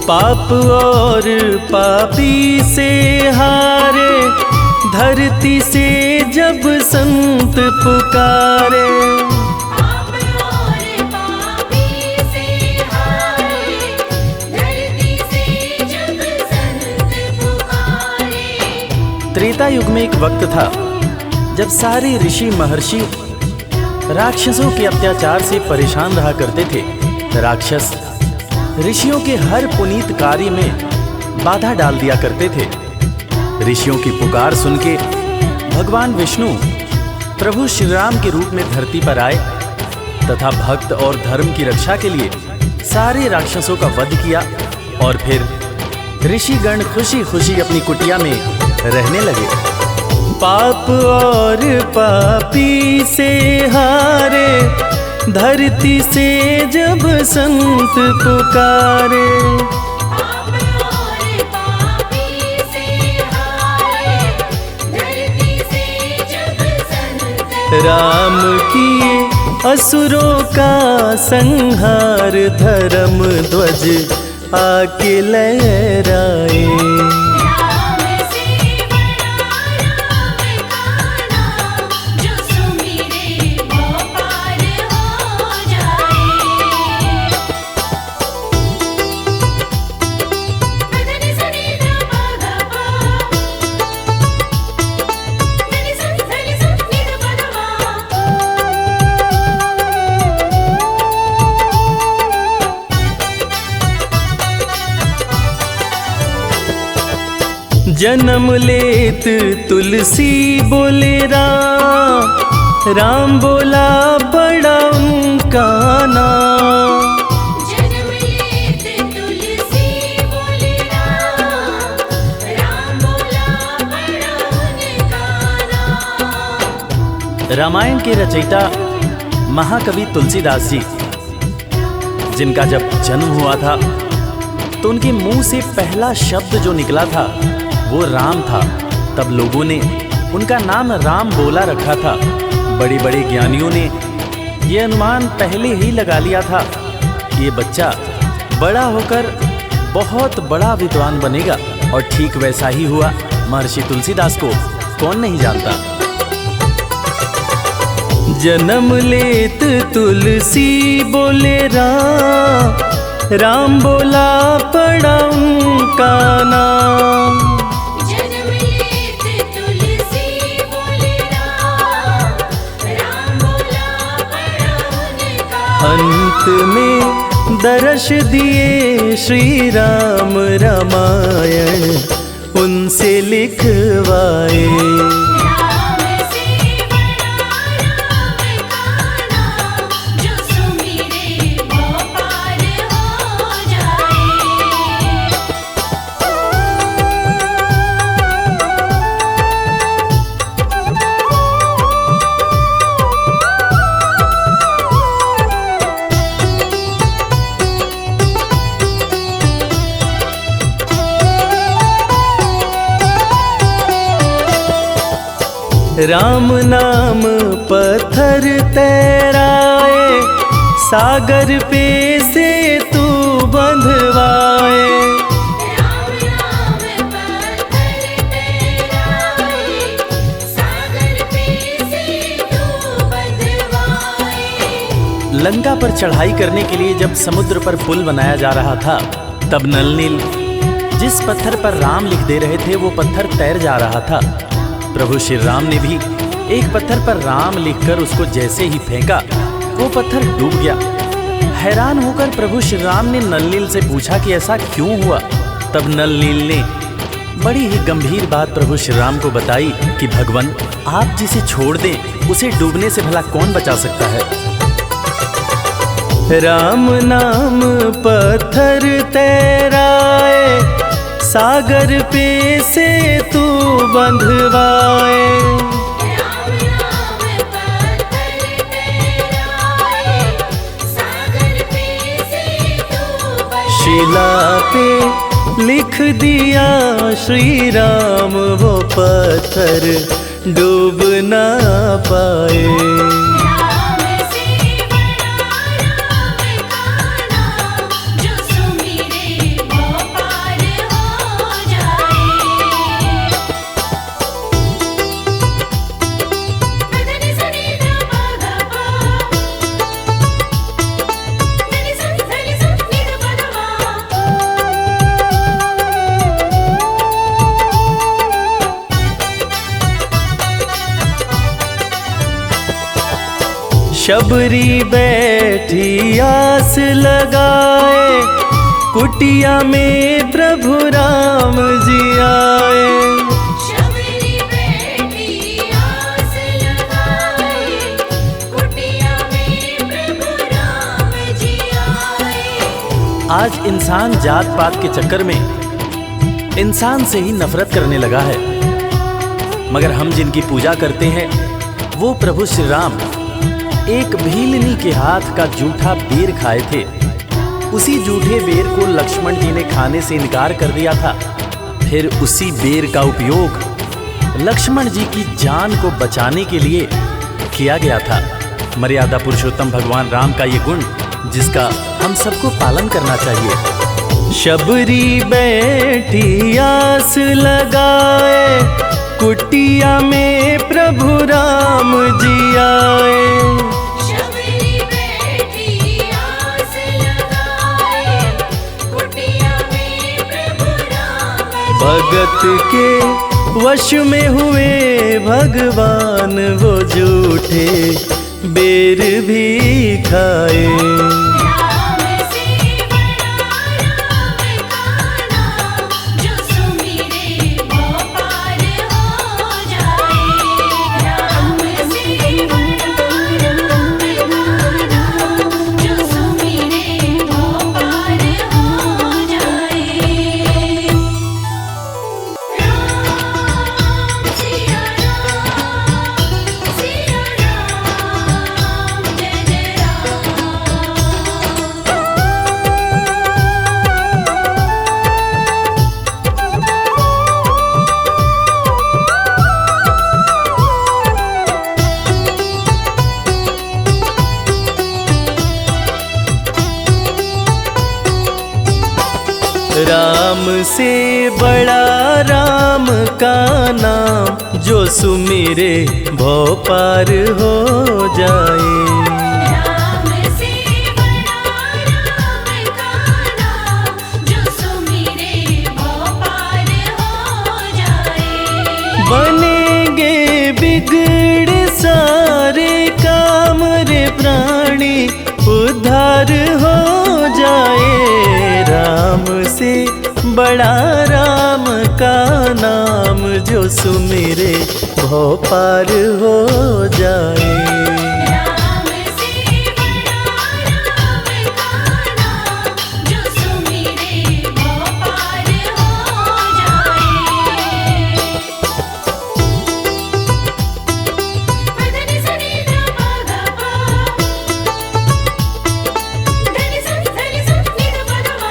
पाप और पापी से हारे, धरती से जब संत पुकारे। पाप और पापी से हारे, धरती से जब संत पुकारे। त्रेता युग में एक वक्त था जब सारे ऋषि महर्षि राक्षसों के अत्याचार से परेशान रहा करते थे। राक्षस ऋषियों के हर पुनीत कार्य में बाधा डाल दिया करते थे। ऋषियों की पुकार सुन के भगवान विष्णु प्रभु श्री राम के रूप में धरती पर आए तथा भक्त और धर्म की रक्षा के लिए सारे राक्षसों का वध किया और फिर ऋषिगण खुशी खुशी अपनी कुटिया में रहने लगे। पाप और पापी से हारे, धरती से जब संत पुकारे। पाप और पापी से हारे, धरती से जब संत राम किए असुरों का संहार, धर्म ध्वज आके लहराए। राम से बड़ा राम का नाम, जो सुमिरे वो पार हो जाए। धनि सनि ध प ध प, धनि स नि ध प ध जन्म लेत तुलसी बोले राम, राम बोला बड़ा उनका नाम। जन्म लेत तुलसी बोले राम, राम बोला बड़ा उनका नाम। रामायण के रचयिता महाकवि तुलसीदास जी, जिनका जब जन्म हुआ था तो उनके मुंह से पहला शब्द जो निकला था वो राम था। तब लोगों ने उनका नाम राम बोला रखा था। बड़े बड़े ज्ञानियों ने ये अनुमान पहले ही लगा लिया था कि ये बच्चा बड़ा होकर बहुत बड़ा विद्वान बनेगा, और ठीक वैसा ही हुआ। महर्षि तुलसीदास को कौन नहीं जानता। जन्म लेत तुलसी बोले राम, राम बोला पड़ा उनका नाम। जन्म लेत तुलसी बोले राम, राम बोला बड़ा उनका। अंत में दर्श दिए श्री राम, रामायण उनसे लिखवाए। राम से बड़ा राम का नाम, जो सुमिरे वो पार हो जाए। राम नाम पत्थर तैराए, सागर पे से तू बंधवाए। राम नाम पत्थर तैराए, सागर पे से तू बंधवाए। लंका पर चढ़ाई करने के लिए जब समुद्र पर पुल बनाया जा रहा था, तब नल नील जिस पत्थर पर राम लिख दे रहे थे वो पत्थर तैर जा रहा था। प्रभु श्री राम ने भी एक पत्थर पर राम लिखकर उसको जैसे ही फेंका, वो पत्थर डूब गया। हैरान होकर प्रभु श्री राम ने नल नील से पूछा कि ऐसा क्यों हुआ। तब नल नील ने बड़ी ही गंभीर बात प्रभु श्री राम को बताई कि भगवान, आप जिसे छोड़ दें उसे डूबने से भला कौन बचा सकता है। राम नाम पत्थर तैराए, सागर पे से तू बंधवाए। राम नाम पत्थर तैराए, सागर पे से तू बंधवाए। शिला पे लिख दिया श्री राम, वो पत्थर डूब ना पाए। राम से बड़ा राम का नाम, जो सुमिरे वो पार हो जाए। धनि सनि ध प ध प, धनि सनि नि ध प ध प। शबरी बैठी आस लगाए, कुटिया में प्रभु राम जी आए। शबरी बैठी आस लगाए, कुटिया में प्रभु राम जी आए। आज इंसान जात पात के चक्कर में इंसान से ही नफरत करने लगा है, मगर हम जिनकी पूजा करते हैं वो प्रभु श्री राम एक भीलनी के हाथ का जूठा बेर खाए थे। उसी जूठे बेर को लक्ष्मण जी ने खाने से इनकार कर दिया था। फिर उसी बेर का उपयोग लक्ष्मण जी की जान को बचाने के लिए किया गया था। मर्यादा पुरुषोत्तम भगवान राम का ये गुण जिसका हम सबको पालन करना चाहिए। शबरी बैठी आस लगाए, कुटिया में प्रभु राम जी आए। शबरी बैठी आस लगाए, कुटिया में प्रभु राम जी भगत के वश में हुए भगवान, वो जूठे बेर भी खाए। राम से बड़ा राम का नाम, जो सुमिरे वो पार हो जाए। राम से बड़ा राम का नाम, जो सुमिरे वो पार हो जाए। राम सिया राम, सिया राम, जय जय राम। राम से बड़ा राम का नाम, जो सुमिरे भव पार हो जाए। राम से बड़ा राम का नाम, जो सुमिरे वो पार हो जाए। बनेंगे बिगड़ सारे काम रे प्राणी, उद्धार हो जाए। राम से बड़ा राम का नाम, जो सुमिरे भव पार हो जाए। राम से बड़ा राम का नाम, जो सुमिरे वो पार हो जाए। धनि सनि ध प ध प, धनि सनि नि ध प ध प।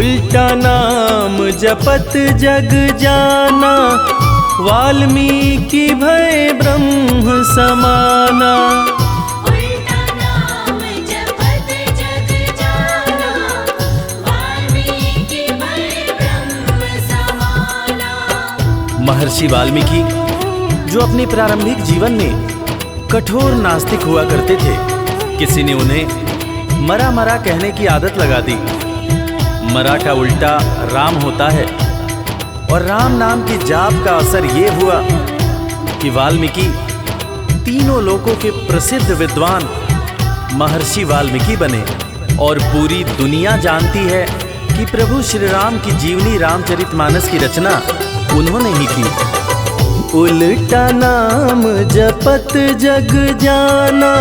उल्टा नाम जपत जग जाना, वाल्मीकि भय ब्रह्म समाना। उल्टा नाम जपत जग जाना, वाल्मीकि भय ब्रह्म समाना। महर्षि वाल्मीकि जो अपने प्रारंभिक जीवन में कठोर नास्तिक हुआ करते थे, किसी ने उन्हें मरा मरा कहने की आदत लगा दी। मरा का उल्टा राम होता है और राम नाम के जाप का असर ये हुआ कि वाल्मीकि तीनों लोकों के प्रसिद्ध विद्वान महर्षि वाल्मीकि बने। और पूरी दुनिया जानती है कि प्रभु श्री राम की जीवनी रामचरितमानस की रचना उन्होंने ही की। उल्टा नाम जपत जग जाना,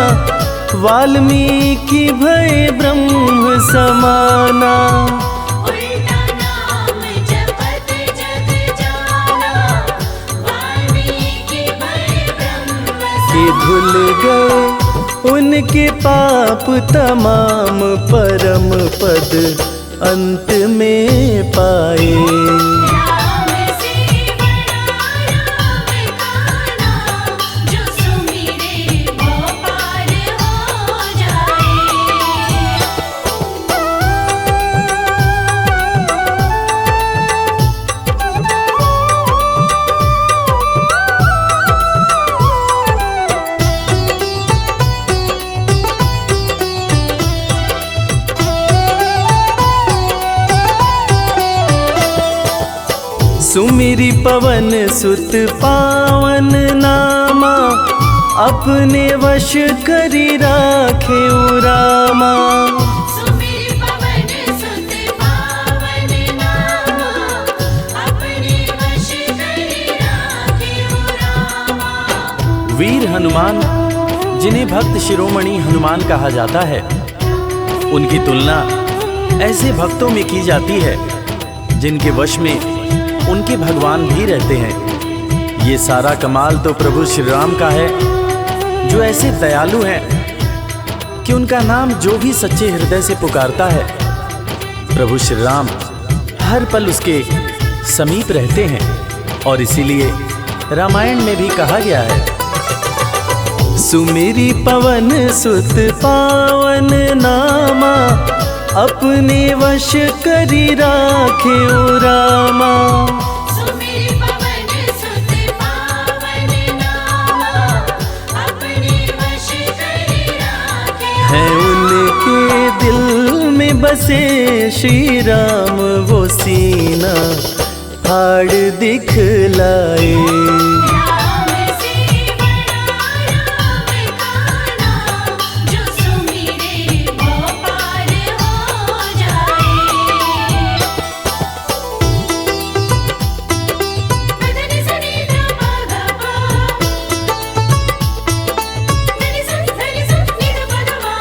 वाल्मीकि भय ब्रह्म समाना। उल्टा नाम जपत जग जाना, वाल्मीकि भय ब्रह्म कि भूल गए उनके पाप तमाम, परम पद अंत में पाए। राम से बड़ा राम काना, जो सुमिरे वो पार हो जाए। सुमिरी पवन सुत पावन नामा, अपने वश करी राखे रामा। सुमिर पवन सुत पावन नामा, अपने वश करी राखे रामा। वीर हनुमान, जिन्हें भक्त शिरोमणि हनुमान कहा जाता है, उनकी तुलना ऐसे भक्तों में की जाती है जिनके वश में उनके भगवान भी रहते हैं। ये सारा कमाल तो प्रभु श्री राम का है, जो ऐसे दयालु हैं कि उनका नाम जो भी सच्चे हृदय से पुकारता है, प्रभु श्री राम हर पल उसके समीप रहते हैं। और इसीलिए रामायण में भी कहा गया है, सुमिरी पवन सुत पावन नामा, अपने वश करी राखे रामा। सुमिर पवन सुत पावन नामा, अपने वश करी राखे। है उनके दिल में बसे श्री राम, वो सीना फाड़ दिखलाए। राम से बड़ा राम काना, जो सुमिरे वो पार हो जाए। धनि सनि ध प ग प, धनि सनि नि ध प ध मा।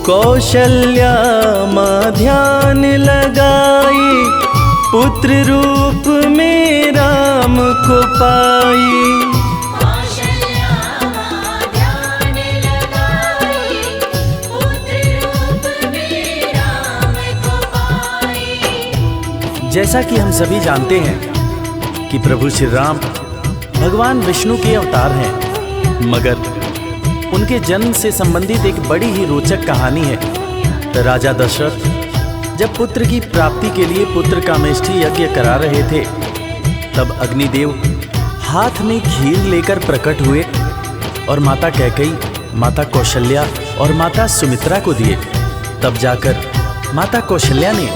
कौशल्या माँ ध्यान लगाई, पुत्र रूप में राम को पाई। कौशल्या माँ ध्यान लगाई, पुत्र रूप में राम को पाई। जैसा कि हम सभी जानते हैं कि प्रभु श्री राम भगवान विष्णु के अवतार हैं, मगर उनके जन्म से संबंधित एक बड़ी ही रोचक कहानी है। राजा दशरथ जब पुत्र की प्राप्ति के लिए पुत्र कामेष्ठी यज्ञ करा रहे थे, तब अग्निदेव हाथ में खीर लेकर प्रकट हुए और माता कैकेयी, माता कौशल्या और माता सुमित्रा को दिए। तब जाकर माता कौशल्या ने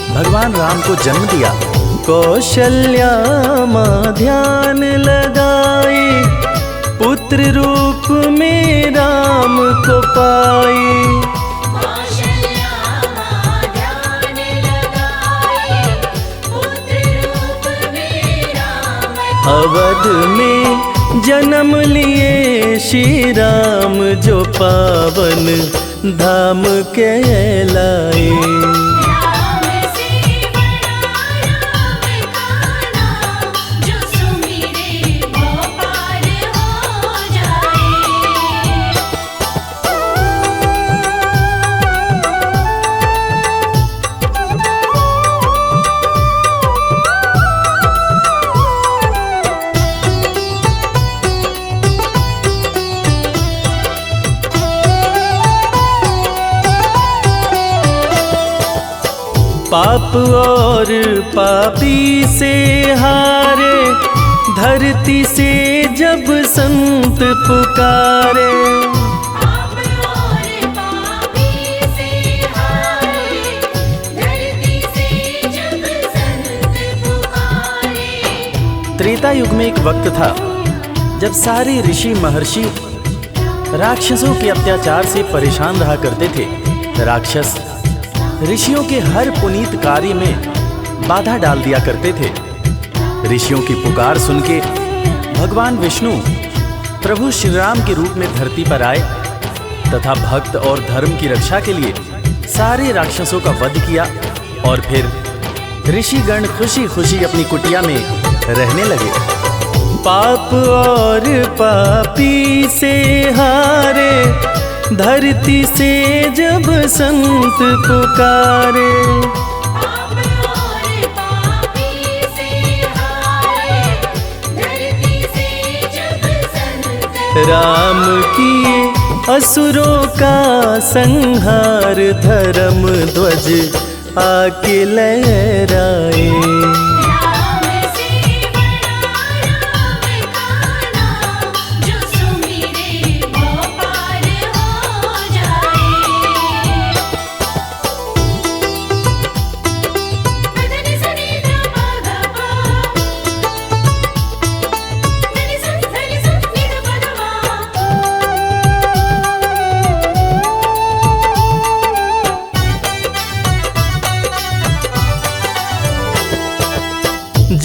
भगवान राम को जन्म दिया। कौशल्या माँ ध्यान लगाई, पुत्र रूप में राम को पाई। कौशल्या माँ ध्यान लगाई, पुत्र रूप में राम को अवध में जन्म लिए श्री राम, जो पावन धाम कहलाए। राम से बड़ा राम काना, जो सुमिरे वो पार और पापी से हारे, धरती से जब संत पुकारे। पाप और पापी से हारे, धरती से जब संत पुकारे। त्रेता युग में एक वक्त था जब सारे ऋषि महर्षि राक्षसों के अत्याचार से परेशान रहा करते थे। राक्षस ऋषियों के हर पुनीत कार्य में बाधा डाल दिया करते थे। ऋषियों की पुकार सुन के भगवान विष्णु प्रभु श्री राम के रूप में धरती पर आए तथा भक्त और धर्म की रक्षा के लिए सारे राक्षसों का वध किया और फिर ऋषिगण खुशी खुशी अपनी कुटिया में रहने लगे। पाप और पापी से हारे, धरती से जब संत पुकारे। पाप और पापी से हारे, धरती से जब संत राम किए असुरों का संहार, धर्म ध्वज आके लहराए। राम से बड़ा राम का नाम, जो सुमिरे वो पार हो जाए। धनि सनि ध प ग प, धनि सनि नि ध प ध मा।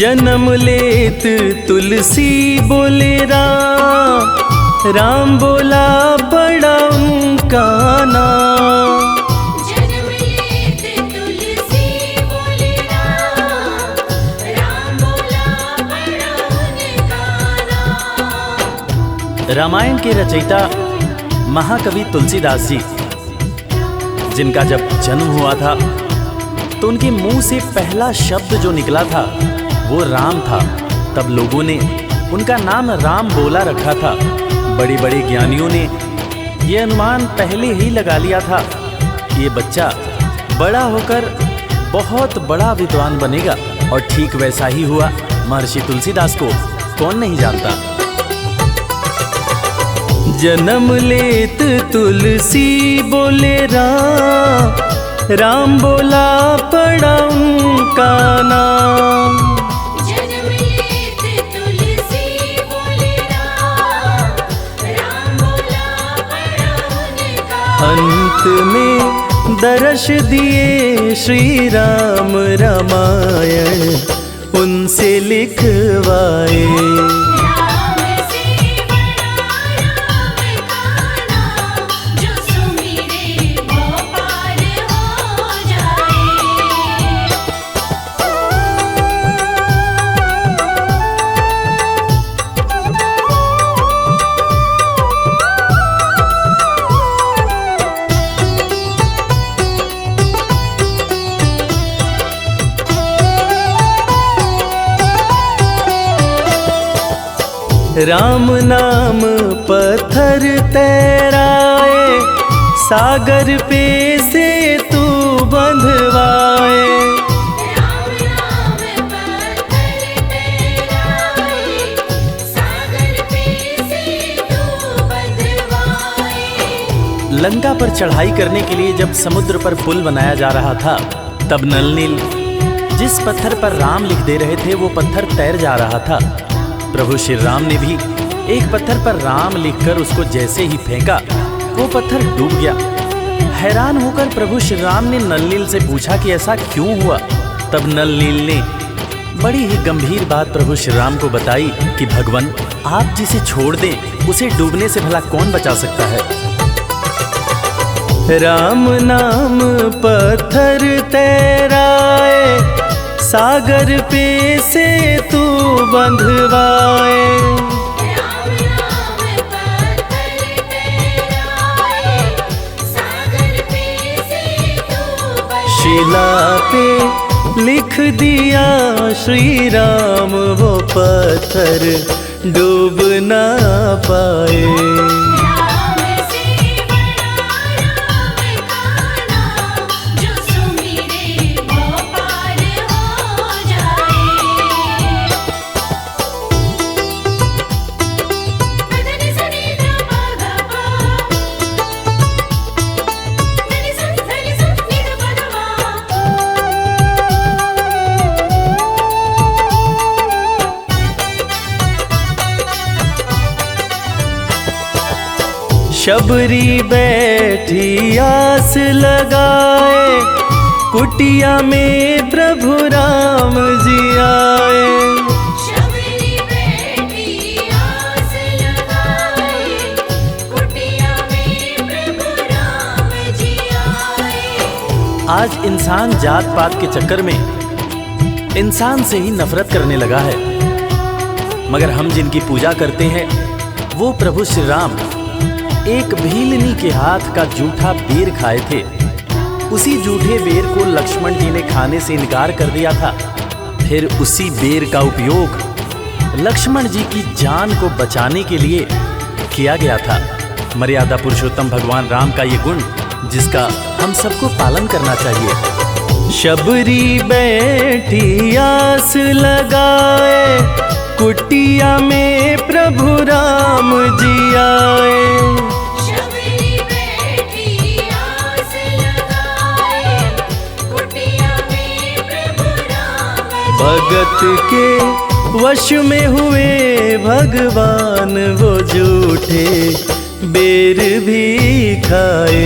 जन्म लेत तुलसी बोले राम, राम बोला बड़ा उनका नाम। जन्म लेत तुलसी बोले राम, राम बोला बड़ा उनका नाम। रामायण के रचयिता महाकवि तुलसीदास जी, जिनका जब जन्म हुआ था तो उनके मुंह से पहला शब्द जो निकला था वो राम था। तब लोगों ने उनका नाम राम बोला रखा था। बड़े बड़े ज्ञानियों ने ये अनुमान पहले ही लगा लिया था कि ये बच्चा बड़ा होकर बहुत बड़ा विद्वान बनेगा, और ठीक वैसा ही हुआ। महर्षि तुलसीदास को कौन नहीं जानता। जन्म लेत तुलसी बोले राम, राम बोला पड़ा उनका नाम। जन्म लेत तुलसी बोले राम, राम बोला बड़ा उनका। अंत में दर्श दिए श्री राम, रामायण उनसे लिखवाए। राम से बड़ा राम का नाम, जो सुमिरे वो पार हो जाए। राम नाम पत्थर तैराए, सागर पे से तू बंधवाए। राम नाम पत्थर तैराए, सागर पे से तू बंधवाए। लंका पर चढ़ाई करने के लिए जब समुद्र पर पुल बनाया जा रहा था, तब नल नील जिस पत्थर पर राम लिख दे रहे थे वो पत्थर तैर जा रहा था। प्रभु श्री राम ने भी एक पत्थर पर राम लिखकर उसको जैसे ही फेंका, वो पत्थर डूब गया। हैरान होकर प्रभु श्री राम ने नल नील से पूछा कि ऐसा क्यों हुआ। तब नल नील ने बड़ी ही गंभीर बात प्रभु श्री राम को बताई कि भगवान, आप जिसे छोड़ दें उसे डूबने से भला कौन बचा सकता है। राम नाम पत्थर तैराए, सागर पे से तू बंधवाए। राम नाम पत्थर तैराए, सागर पे से तू बंधवाए। शिला पे लिख दिया श्री राम, वो पत्थर डूब ना पाए। राम से बड़ा राम का नाम, जो सुमिरे वो पार शबरी बैठी आस लगाए, कुटिया में प्रभु राम जी आए। शबरी बैठी आस लगाए, कुटिया में प्रभु राम जी आए। आज इंसान जात पात के चक्कर में इंसान से ही नफरत करने लगा है, मगर हम जिनकी पूजा करते हैं वो प्रभु श्री राम एक भीलनी के हाथ का जूठा बेर खाए थे। उसी जूठे बेर को लक्ष्मण जी ने खाने से इनकार कर दिया था। फिर उसी बेर का उपयोग लक्ष्मण जी की जान को बचाने के लिए किया गया था। मर्यादा पुरुषोत्तम भगवान राम का ये गुण जिसका हम सबको पालन करना चाहिए। शबरी बैठी आस लगाए, कुटिया में प्रभु राम जी आए। शबरी बैठी आस लगाए, कुटिया में प्रभु राम जी भगत के वश में हुए भगवान, वो जूठे बेर भी खाए।